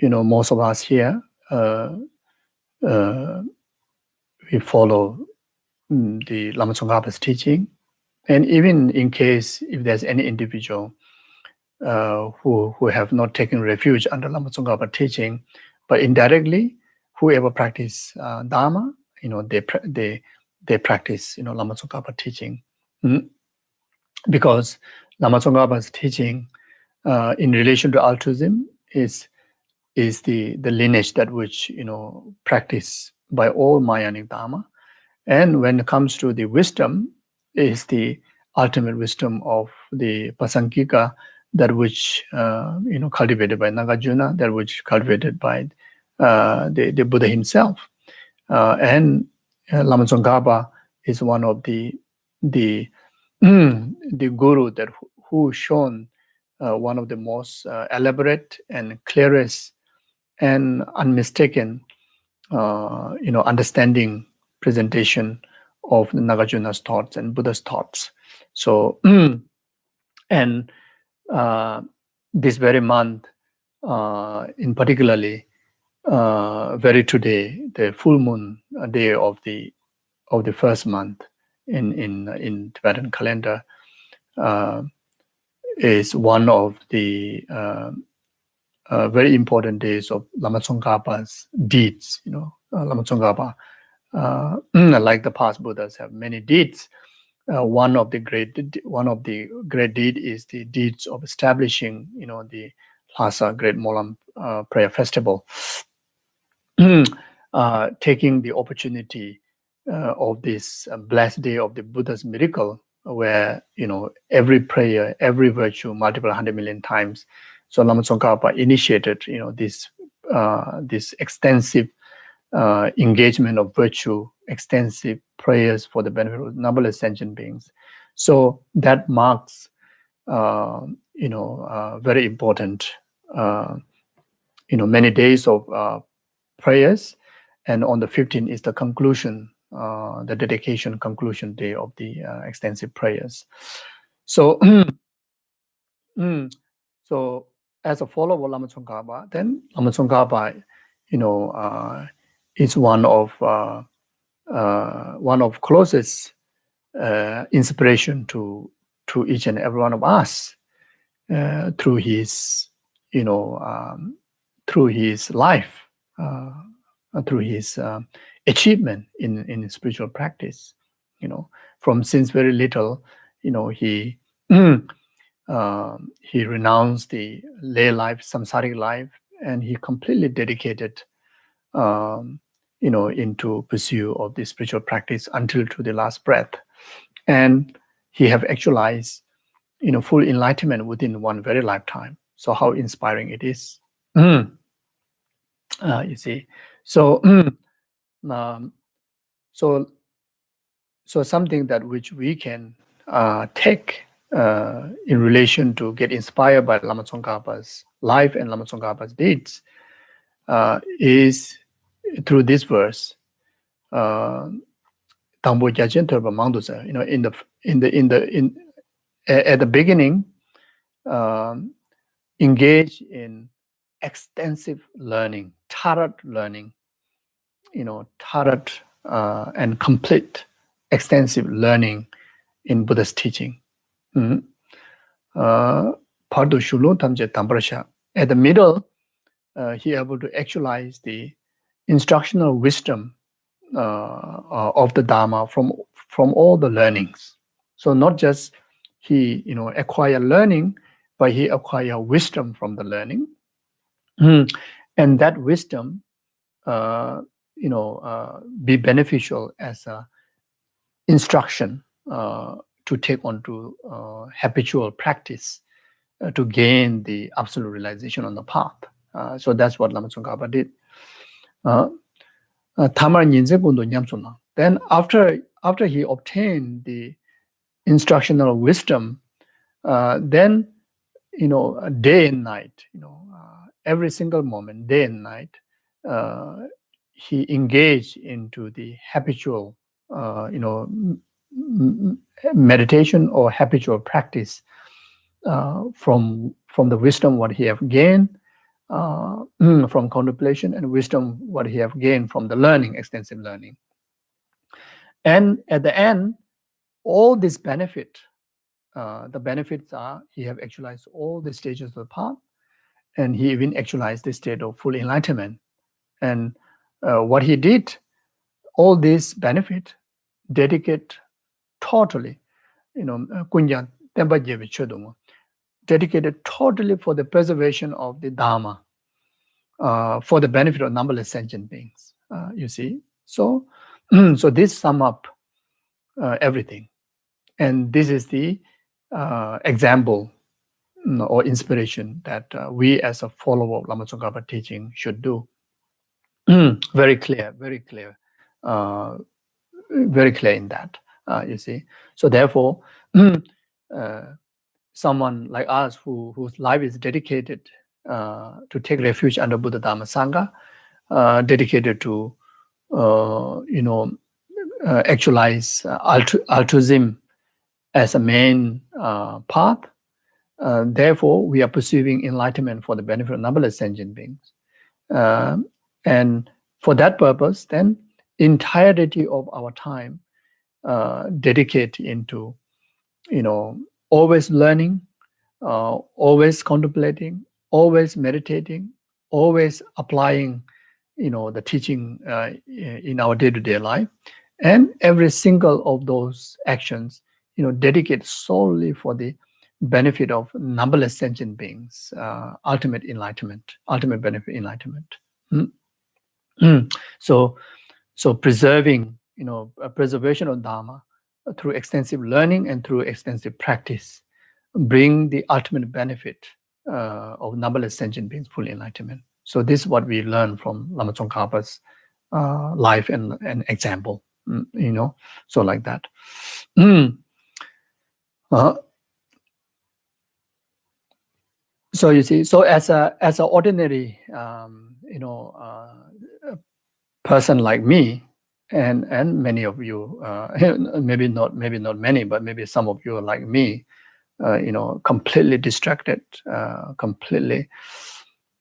Most of us here, we follow the Lama Tsongkhapa's teaching. And even in case if there's any individual who have not taken refuge under Lama Tsongkhapa teaching, but indirectly, whoever practice Dharma, they practice Lama Tsongkhapa teaching, because Lama Tsongkhapa's teaching in relation to altruism is the lineage that which practiced by all Mahayanic Dharma, and when it comes to the wisdom, is the ultimate wisdom of the Pasankika, that which cultivated by Nagarjuna, that which cultivated by the Buddha himself, and Lama Tsongkhapa is one of the guru that who shown one of the most elaborate and clearest and unmistaken understanding presentation of Nagarjuna's thoughts and Buddha's thoughts. So, and this very month, in particularly, very today, the full moon day of the first month in Tibetan calendar, is one of the very important days of Lama Tsongkhapa's deeds. Lama Tsongkhapa, like the past Buddhas, have many deeds. One of the great deed is the deeds of establishing, the Lhasa Great Molam Prayer Festival, taking the opportunity of this blessed day of the Buddha's miracle, where every prayer, every virtue, multiple 100 million times. So Lama Tsongkhapa initiated, this extensive engagement of virtue, extensive prayers for the benefit of numberless sentient beings. So that marks, very important, many days of prayers, and on the 15th is the conclusion, the dedication conclusion day of the extensive prayers. So, so as a follower of Lama Tsongkhapa, then Lama Tsongkhapa, is one of one of closest inspiration to each and every one of us through his, through his life, through his achievement in spiritual practice. From since very little, he he renounced the lay life, samsaric life, and he completely dedicated, into pursuit of the spiritual practice until to the last breath. And he have actualized, full enlightenment within one very lifetime. So how inspiring it is. You see. So, so something that which we can take in relation to get inspired by Lama Tsongkhapa's life and Lama Tsongkhapa's deeds is through this verse. At the beginning, engage in extensive learning, thorough learning, thorough and complete extensive learning in Buddha's teaching. At the middle, he able to actualize the instructional wisdom of the Dharma from all the learnings. So not just he acquire learning, but he acquire wisdom from the learning, and that wisdom be beneficial as a instruction to take on to habitual practice to gain the absolute realization on the path. So that's what Lama Tsongkhapa did. Then after he obtained the instructional wisdom, then day and night, every single moment, day and night, he engaged into the habitual, meditation or habitual practice from the wisdom what he have gained from contemplation, and wisdom what he have gained from the learning, extensive learning. And at the end, all this benefit, the benefits are he have actualized all the stages of the path, and he even actualized the state of full enlightenment. And what he did, all this benefit, dedicate totally, dedicated totally for the preservation of the Dharma, for the benefit of numberless sentient beings. You see, so so this sum up everything, and this is the example or inspiration that we as a follower of Lama Tsongkhapa teaching should do. Very clear, very clear in that. You see, so therefore, someone like us whose life is dedicated to take refuge under Buddha Dharma Sangha, dedicated to actualize altruism as a main path. Therefore, we are pursuing enlightenment for the benefit of numberless sentient beings, and for that purpose, then entirety of our time dedicate into always learning, always contemplating, always meditating, always applying the teaching in our day-to-day life, and every single of those actions dedicate solely for the benefit of numberless sentient beings, ultimate enlightenment, ultimate benefit enlightenment. So preserving preservation of Dharma through extensive learning and through extensive practice bring the ultimate benefit of numberless sentient beings full enlightenment. So this is what we learn from Lama Tsongkhapa's life and example. So like that. So you see, so as a ordinary person like me, and many of you, maybe not many, but maybe some of you are like me, completely distracted, completely,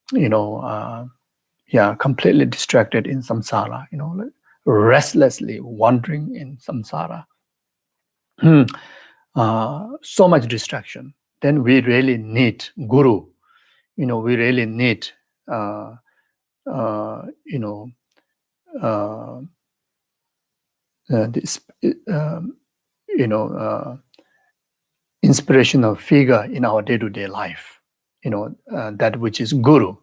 completely distracted in samsara, restlessly wandering in samsara. So much distraction. Then we really need guru. We really need, this, inspirational figure in our day-to-day life. That which is guru.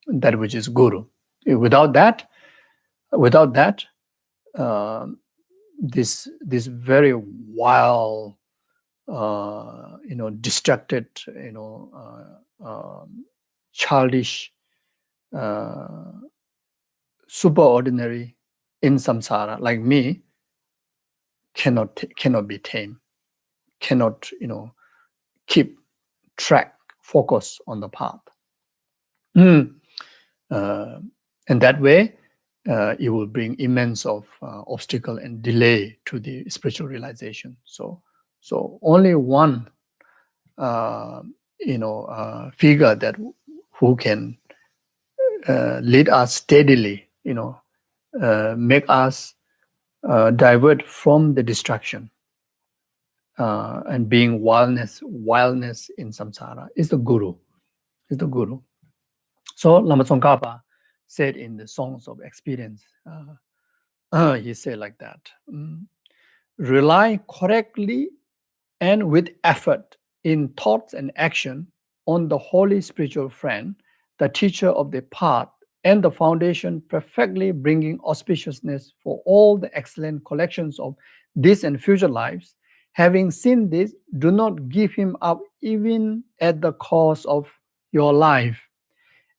That which is guru. Without that, this very wild, distracted, childish, superordinary in samsara like me cannot be tamed, cannot keep track, focus on the path. And that way, it will bring immense of obstacle and delay to the spiritual realization. So only one, figure that who can lead us steadily, make us divert from the distraction and being wildness in samsara is the guru. So Lama Tsongkhapa said in the Songs of Experience, he said like that: rely correctly and with effort in thoughts and action on the holy spiritual friend, the teacher of the path, and the foundation perfectly bringing auspiciousness for all the excellent collections of this and future lives. Having seen this, do not give him up even at the cost of your life,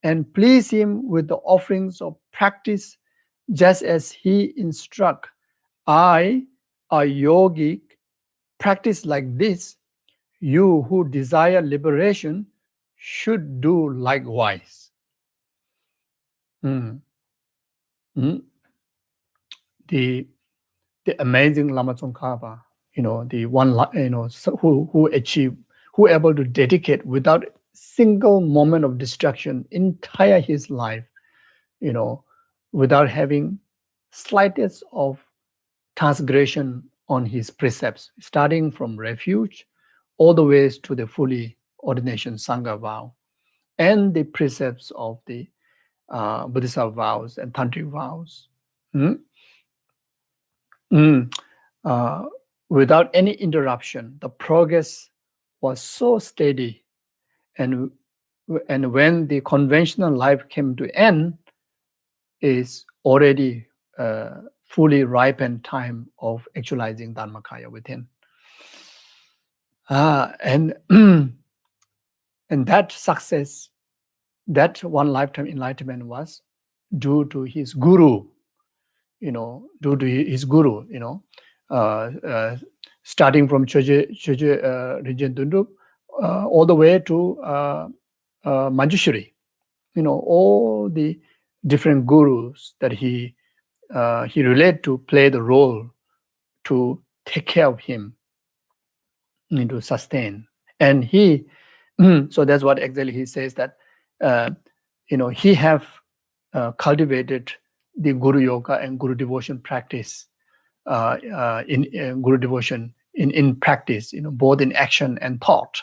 and please him with the offerings of practice, just as he instruct. I, a yogic, practice like this. You who desire liberation should do likewise. The amazing Lama Tsongkhapa, the one, who achieved, who able to dedicate without single moment of distraction entire his life, without having slightest of transgression on his precepts, starting from refuge all the way to the fully ordination Sangha vow and the precepts of the Buddhist vows and Tantric vows. Without any interruption, the progress was so steady, and when the conventional life came to end, is already fully ripened time of actualizing Dharmakaya within. And that success, that one lifetime enlightenment was due to his guru, starting from Kyabje Rinpoche all the way to Manjushri, all the different gurus that he related to play the role to take care of him, to sustain. And he, so that's what exactly he says, that he have cultivated the Guru Yoga and Guru Devotion practice, in Guru Devotion in practice, both in action and thought,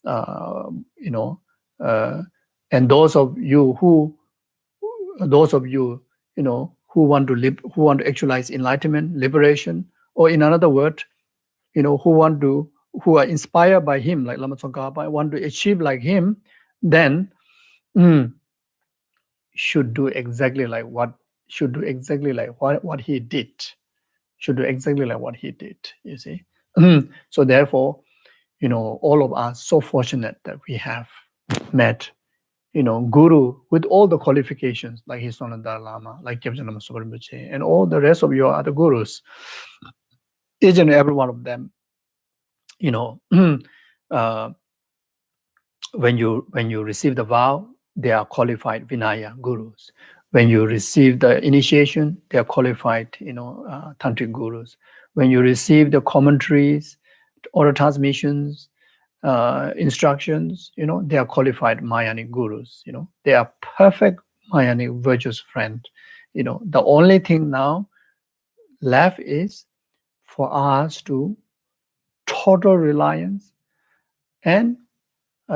and those of you who want to actualize enlightenment, liberation, or in another word, who are inspired by him, like Lama Tsongkhapa, want to achieve like him, then should do exactly like what he did. Should do exactly like what he did. You see. So therefore, all of us so fortunate that we have met, guru with all the qualifications, like His Holiness the Dalia Lama, like Kyabje Lama Zopa Rinpoche, and all the rest of your other gurus. Each and every one of them, when you receive the vow, they are qualified Vinaya gurus. When you receive the initiation, they are qualified, tantric gurus. When you receive the commentaries, oral transmissions, instructions, they are qualified Mayanic gurus. They are perfect Mayanic virtuous friend. The only thing now left is for us to total reliance and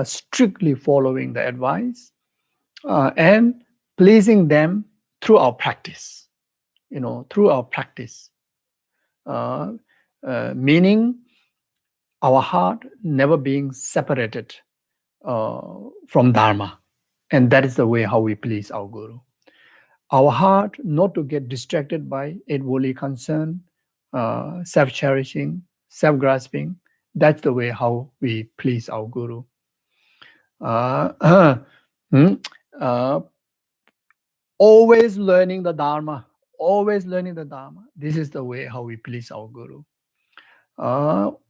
strictly following the advice and pleasing them through our practice, through our practice, meaning our heart never being separated from Dharma. And that is the way how we please our Guru. Our heart not to get distracted by worldly concern, self-cherishing, self-grasping. That's the way how we please our Guru. Always learning the Dharma, always learning the Dharma. This is the way how we please our Guru.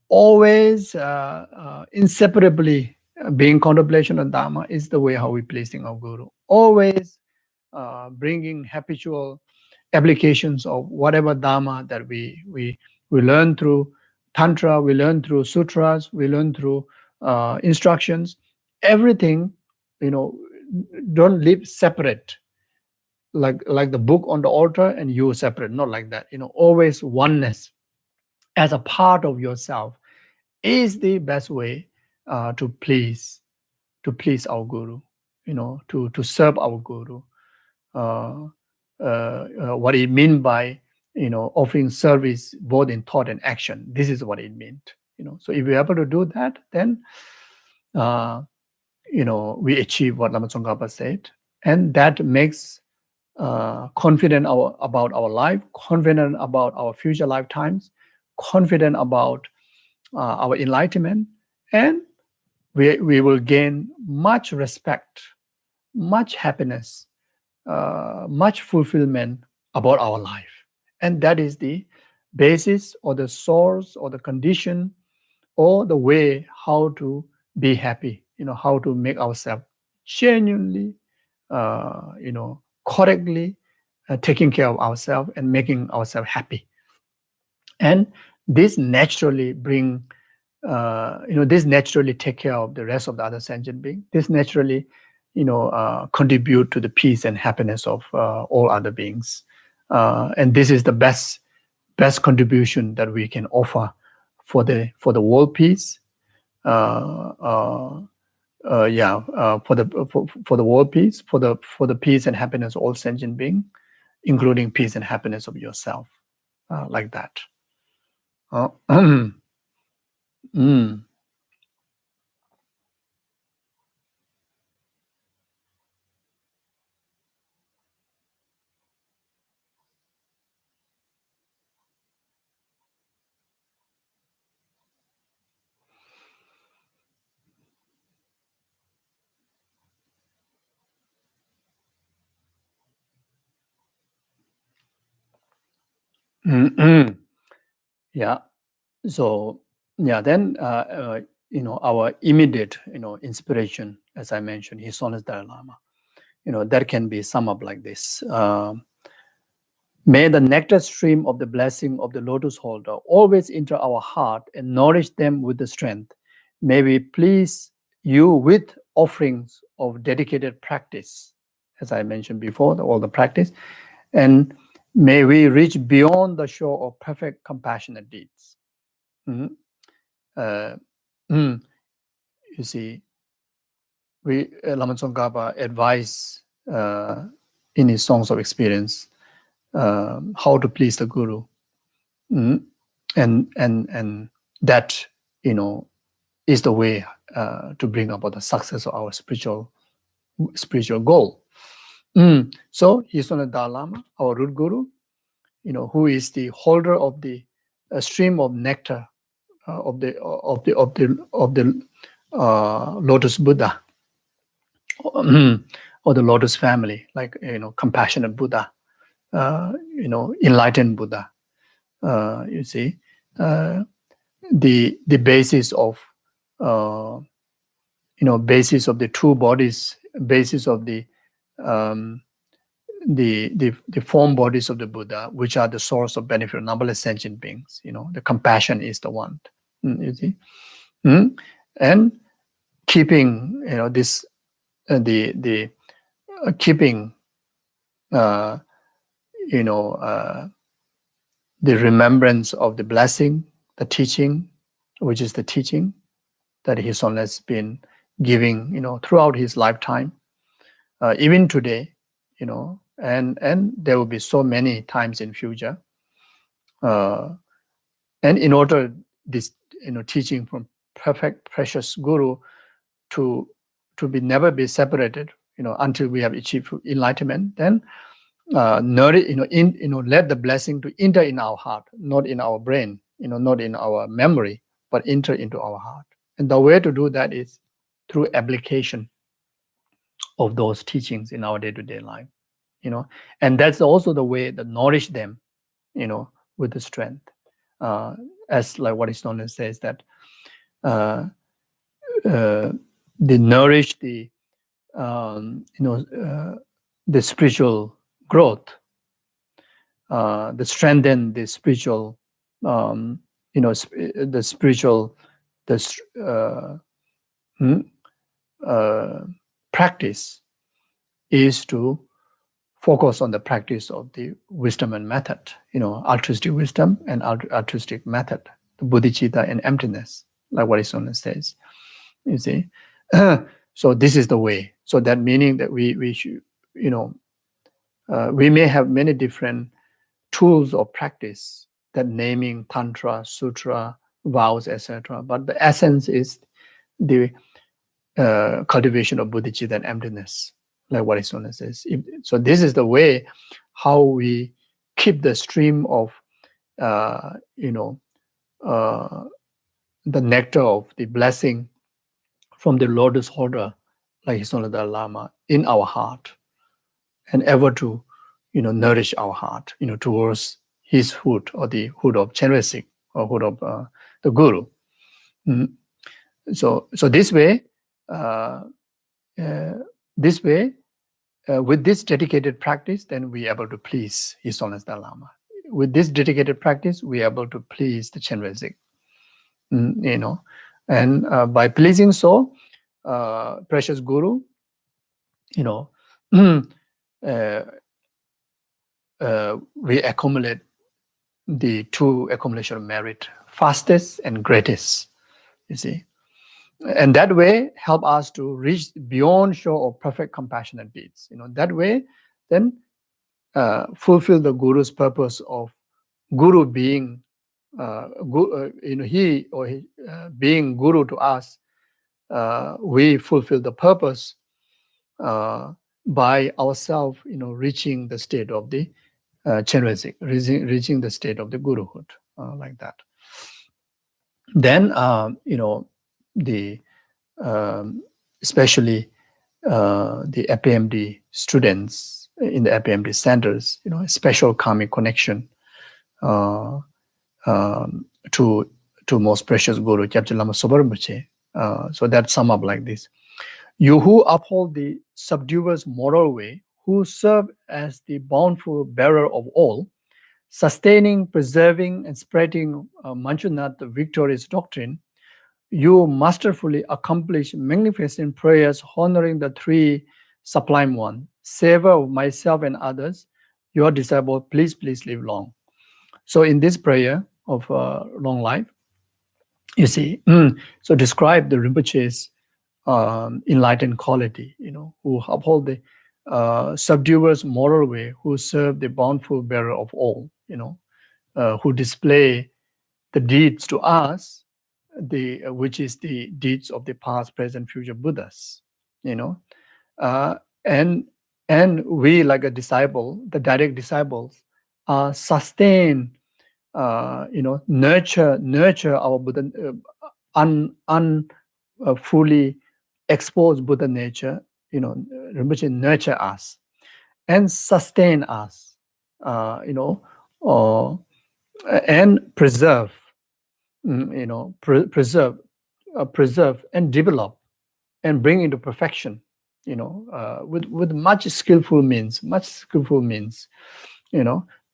Always inseparably being contemplation of Dharma is the way how we pleasing our Guru. Always bringing habitual applications of whatever Dharma that we learn through Tantra, we learn through sutras, we learn through instructions. Everything, don't live separate, like the book on the altar and you separate. Not like that. Always oneness as a part of yourself is the best way to please our Guru. To serve our Guru. What it means by offering service both in thought and action. This is what it meant. So if we're able to do that, then we achieve what Lama Tsongkhapa said, and that makes confident about our life, confident about our future lifetimes, confident about our enlightenment, and we will gain much respect, much happiness, much fulfillment about our life. And that is the basis or the source or the condition or the way how to be happy, how to make ourselves genuinely, correctly taking care of ourselves and making ourselves happy. And this naturally bring, this naturally take care of the rest of the other sentient beings. This naturally, contribute to the peace and happiness of all other beings. And this is the best contribution that we can offer for the world peace. For the world peace, for the peace and happiness of all sentient beings, including peace and happiness of yourself, like that. Yeah. So then our immediate inspiration, as I mentioned, His Holiness the Dalai Lama. That can be summed up like this. May the nectar stream of the blessing of the lotus holder always enter our heart and nourish them with the strength. May we please you with offerings of dedicated practice, as I mentioned before, all the practice, and may we reach beyond the shore of perfect compassionate deeds. You see, Lama Tsongkhapa advised in his songs of experience how to please the Guru, and that is the way to bring about the success of our spiritual goal. So His Holiness the Dalai Lama, our root Guru, who is the holder of the stream of nectar of the Lotus Buddha, or the Lotus family, like compassionate Buddha, enlightened Buddha. You see, the basis of basis of the two bodies, basis of the form bodies of the Buddha, which are the source of benefit of numberless sentient beings. The compassion is the one. You see, and keeping this keeping the remembrance of the blessing, the teaching, which is the teaching that His Holiness has been giving, throughout his lifetime, even today, and there will be so many times in future. And in order this, teaching from perfect, precious Guru to be never be separated, until we have achieved enlightenment, then nourish, let the blessing to enter in our heart, not in our brain, not in our memory, but enter into our heart. And the way to do that is through application of those teachings in our day-to-day life, and that's also the way to nourish them, with the strength. As like what is known as says that they nourish the the spiritual growth, the strengthen the spiritual, the spiritual, practice is to focus on the practice of the wisdom and method, altruistic wisdom and altruistic method, the bodhicitta and emptiness, like what is known as says. You see, so this is the way. So that meaning that we should, we may have many different tools of practice, that naming, tantra, sutra, vows, etc. But the essence is the cultivation of bodhicitta and emptiness, like what is known as this. So this is the way how we keep the stream of, the nectar of the blessing from the lotus holder, like His Holiness the Dalia Lama, in our heart, and ever to, nourish our heart, towards his hood, or the hood of Chenrezig, or hood of the Guru. So this way, with this dedicated practice, then we are able to please His Holiness the Dalia Lama. With this dedicated practice, we are able to please the Chenrezig. And by pleasing so, precious Guru, we accumulate the two accumulation of merit, fastest and greatest, you see. And that way help us to reach beyond show of perfect compassionate deeds. That way, then fulfill the Guru's purpose of Guru being, he or he, being Guru to us. We fulfill the purpose by ourselves, reaching the state of the Chenrezig, reaching the state of the Guruhood, like that. Then, the especially the FPMT students in the FPMT centers, special karmic connection to most precious Guru Kyabje Lama Zopa Rinpoche. So that sum up like this: you who uphold the subduer's moral way, who serve as the bountiful bearer of all, sustaining, preserving, and spreading Manjunath, the victorious doctrine, you masterfully accomplish magnificent prayers honoring the three sublime one. Savor of myself and others, your disciple, please live long. So in this prayer of long life, you see, so describe the Rinpoche's enlightened quality, who uphold the subduer's moral way, who serve the bountiful bearer of all, who display the deeds to us, which is the deeds of the past, present, future Buddhas, and we, like a disciple, the direct disciples, sustain, nurture our Buddha, fully exposed Buddha nature, Rinpoche nurture us and sustain us, and preserve, preserve and develop and bring into perfection, with much skillful means,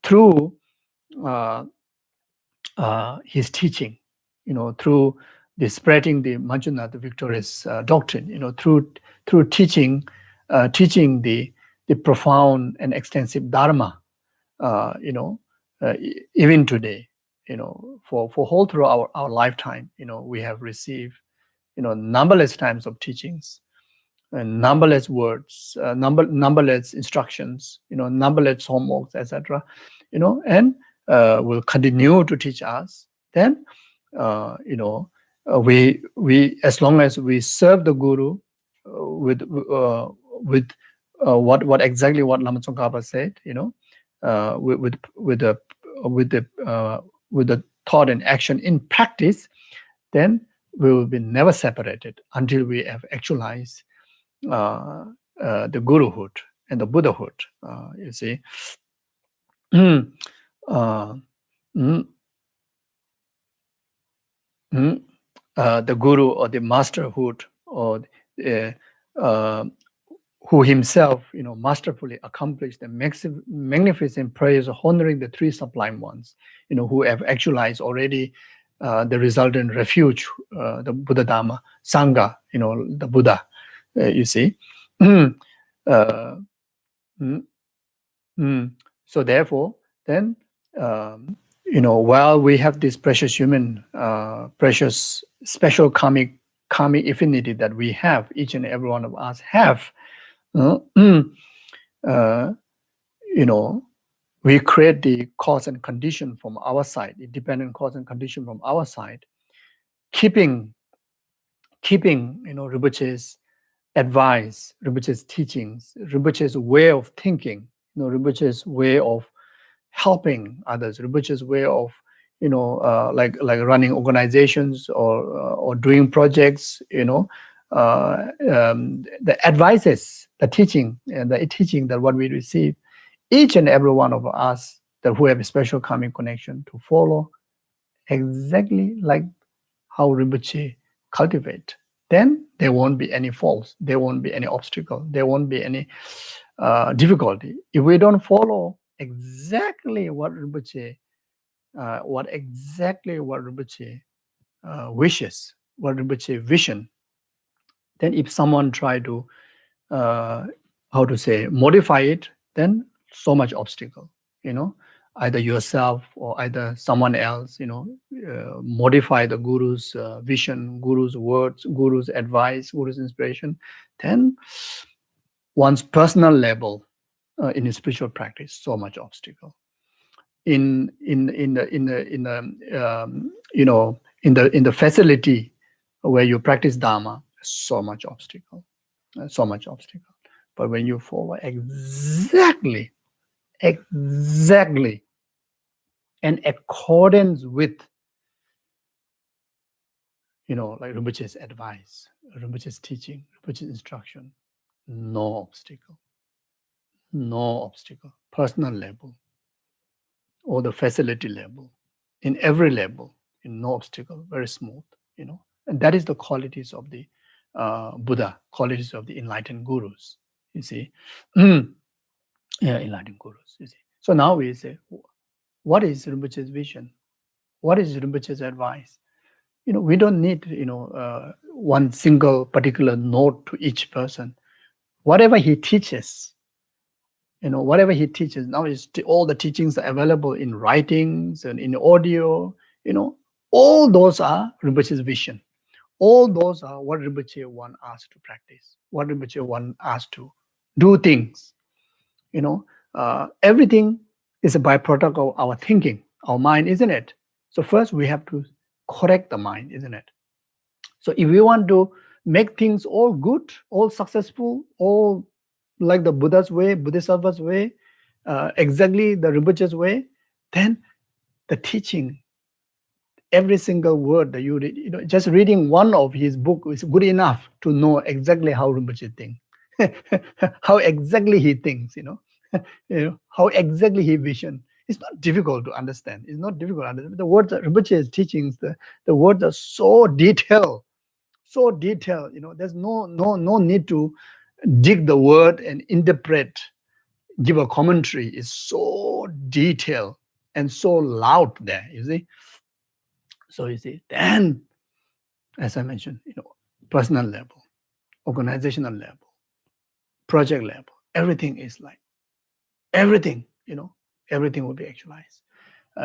through his teaching, through the spreading the Manjunath, the victorious doctrine, through teaching the profound and extensive Dharma, even today, for whole through our lifetime, we have received, numberless times of teachings, and numberless words, numberless instructions, numberless homeworks, etc. And will continue to teach us. Then, we as long as we serve the Guru with what exactly what Lama Tsongkhapa said, with the thought and action in practice, then we will be never separated until we have actualized the Guruhood and the Buddhahood. You see, uh, mm, the Guru or the Masterhood, or uh, who himself, masterfully accomplished the magnificent prayers honoring the three sublime ones, who have actualized already the resultant refuge, the Buddha Dhamma, Sangha, the Buddha. You see, uh, mm, mm. So therefore, then, while we have this precious human, precious special karmic affinity that we have, each and every one of us have, we create the cause and condition from our side, the dependent cause and condition from our side, keeping Rinpoche's advice, Rinpoche's teachings, Rinpoche's way of thinking, Rinpoche's way of helping others, Rinpoche's way of like running organizations or doing projects, the advices, the teaching that what we receive, each and every one of us that who have a special karmic connection to follow exactly like how Rinpoche cultivate. Then there won't be any faults, there won't be any obstacle, there won't be any difficulty. If we don't follow exactly what Rinpoche wishes, what Rinpoche vision, then if someone try to modify it, then so much obstacle, either yourself or either someone else, modify the Guru's vision, Guru's words, Guru's advice, Guru's inspiration, then one's personal level in his spiritual practice, so much obstacle. In the facility where you practice Dharma, so much obstacle. But when you follow exactly in accordance with, like Rinpoche's advice, Rinpoche's teaching, Rinpoche's instruction, no obstacle. Personal level or the facility level, in every level, no obstacle, very smooth, and that is the qualities of the Buddha, qualities of the enlightened gurus, you see. Enlightened gurus, you see. So now we say, what is Rinpoche's vision? What is Rinpoche's advice? We don't need, one single particular note to each person. Whatever he teaches, now all the teachings are available in writings and in audio, all those are Rinpoche's vision. All those are what Rinpoche want us to practice, what Rinpoche want us to do things. Everything is a byproduct of our thinking, our mind, isn't it? So first we have to correct the mind, isn't it? So if we want to make things all good, all successful, all like the Buddha's way, Bodhisattva's way, exactly the Rinpoche's way, then the teaching, every single word that you read, just reading one of his book is good enough to know exactly how Rinpoche thinks, how exactly he thinks, how exactly he vision. It's not difficult to understand. It's not difficult to understand. The words that Rinpoche's teachings, the words are so detailed. There's no need to dig the word and interpret, give a commentary. It's so detailed and so loud there, you see. So you see, then, as I mentioned, personal level, organizational level, project level, everything is like, everything will be actualized.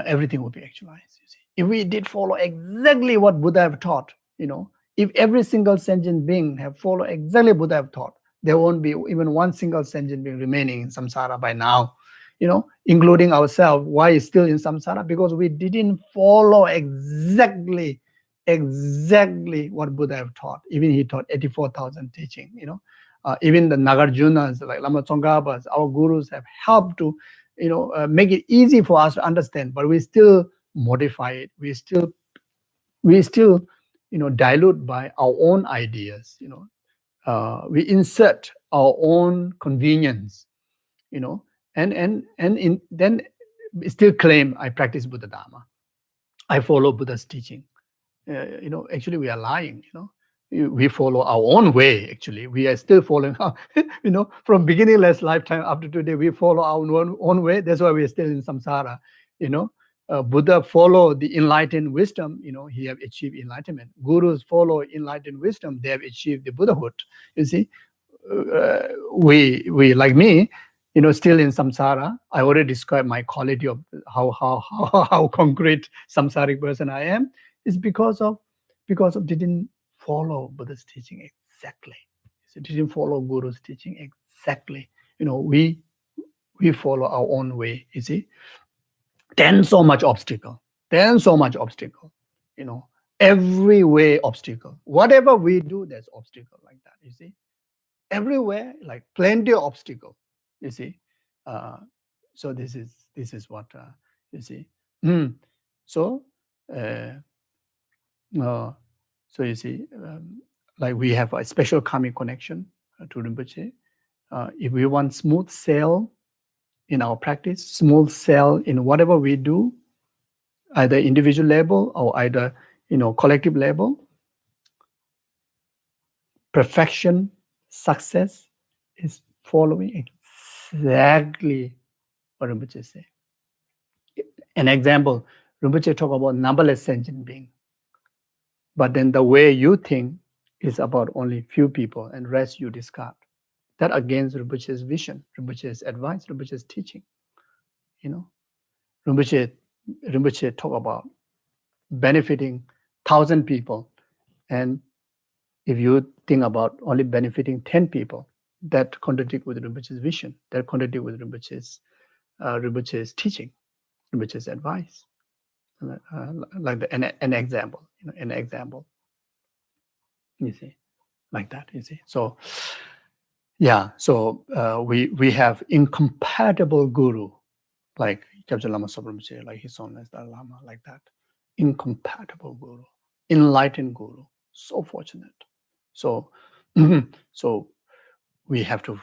everything will be actualized. You see, if we did follow exactly what Buddha have taught, if every single sentient being have followed exactly what Buddha have taught, there won't be even one single sentient being remaining in samsara by now. Including ourselves. Why is still in samsara? Because we didn't follow exactly what Buddha have taught. Even he taught 84,000 teaching. Even the Nagarjunas, like Lama Tsongkhapas, our gurus have helped to, make it easy for us to understand. But we still modify it. We still, dilute by our own ideas. We insert our own convenience. And then still claim I practice Buddha Dharma, I follow Buddha's teaching. Actually we are lying. We follow our own way. Actually, we are still following. From beginningless lifetime up to today, we follow our own way. That's why we are still in samsara. Buddha follow the enlightened wisdom. He have achieved enlightenment. Gurus follow enlightened wisdom. They have achieved the Buddhahood. You see. We like me, still in samsara. I already described my quality of how concrete samsaric person I am. Is because of didn't follow Buddha's teaching exactly. So didn't follow Guru's teaching exactly. We follow our own way. You see, then so much obstacle. Every way obstacle. Whatever we do, there's obstacle like that. You see. Everywhere, like plenty of obstacle, you see. So this is what you see. So you see, like we have a special karmic connection to Rinpoche. If we want smooth sail in our practice, smooth sail in whatever we do, either individual level or either collective level, perfection, success is following exactly what Rinpoche say. An example, Rinpoche talk about numberless sentient being, but then the way you think is about only few people and rest you discard. That against Rinpoche's vision, Rinpoche's advice, Rinpoche's teaching. Rinpoche talk about benefiting 1,000 people, and if you think about only benefiting 10 people, that contradict with Rinpoche's vision, that contradict with Rinpoche's teaching, Rinpoche's advice. Like an example, an example. You see, like that. You see, so yeah, so we have incompatible guru, like Kyabje Lama Zopa Rinpoche, like His Holiness the Dalia Lama, like that. Incompatible guru, enlightened guru. So fortunate. So so we have to,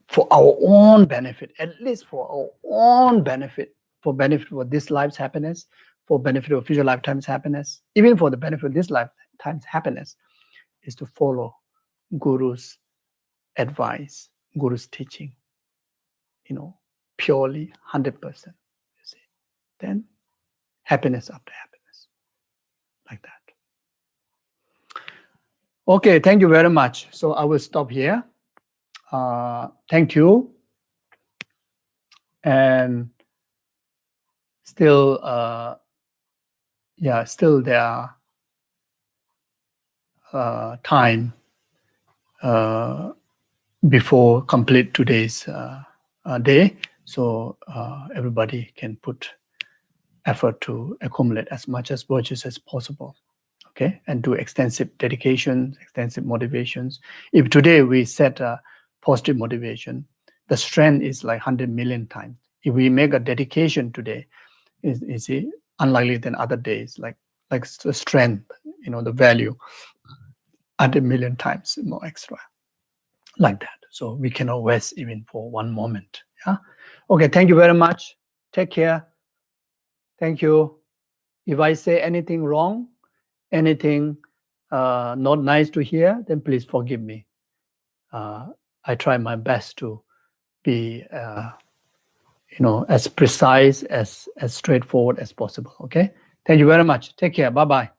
for our own benefit, at least for our own benefit, for benefit of this life's happiness, for benefit of future lifetime's happiness, even for the benefit of this lifetime's happiness, is to follow Guru's advice, Guru's teaching, purely 100%. You see, then happiness after happiness, like that. Okay, thank you very much. So I will stop here. Thank you. And still, still there are time before complete today's day. So everybody can put effort to accumulate as much as virtues as possible. Okay, and do extensive dedications, extensive motivations. If today we set a positive motivation, the strength is like 100 million times. If we make a dedication today, is unlikely than other days, like the strength, the value, 100 million times more extra, like that. So we cannot waste even for one moment. Yeah. Okay. Thank you very much. Take care. Thank you. If I say anything wrong, anything not nice to hear, then please forgive me. I try my best to be, as precise, as straightforward as possible. Okay. Thank you very much. Take care. Bye-bye.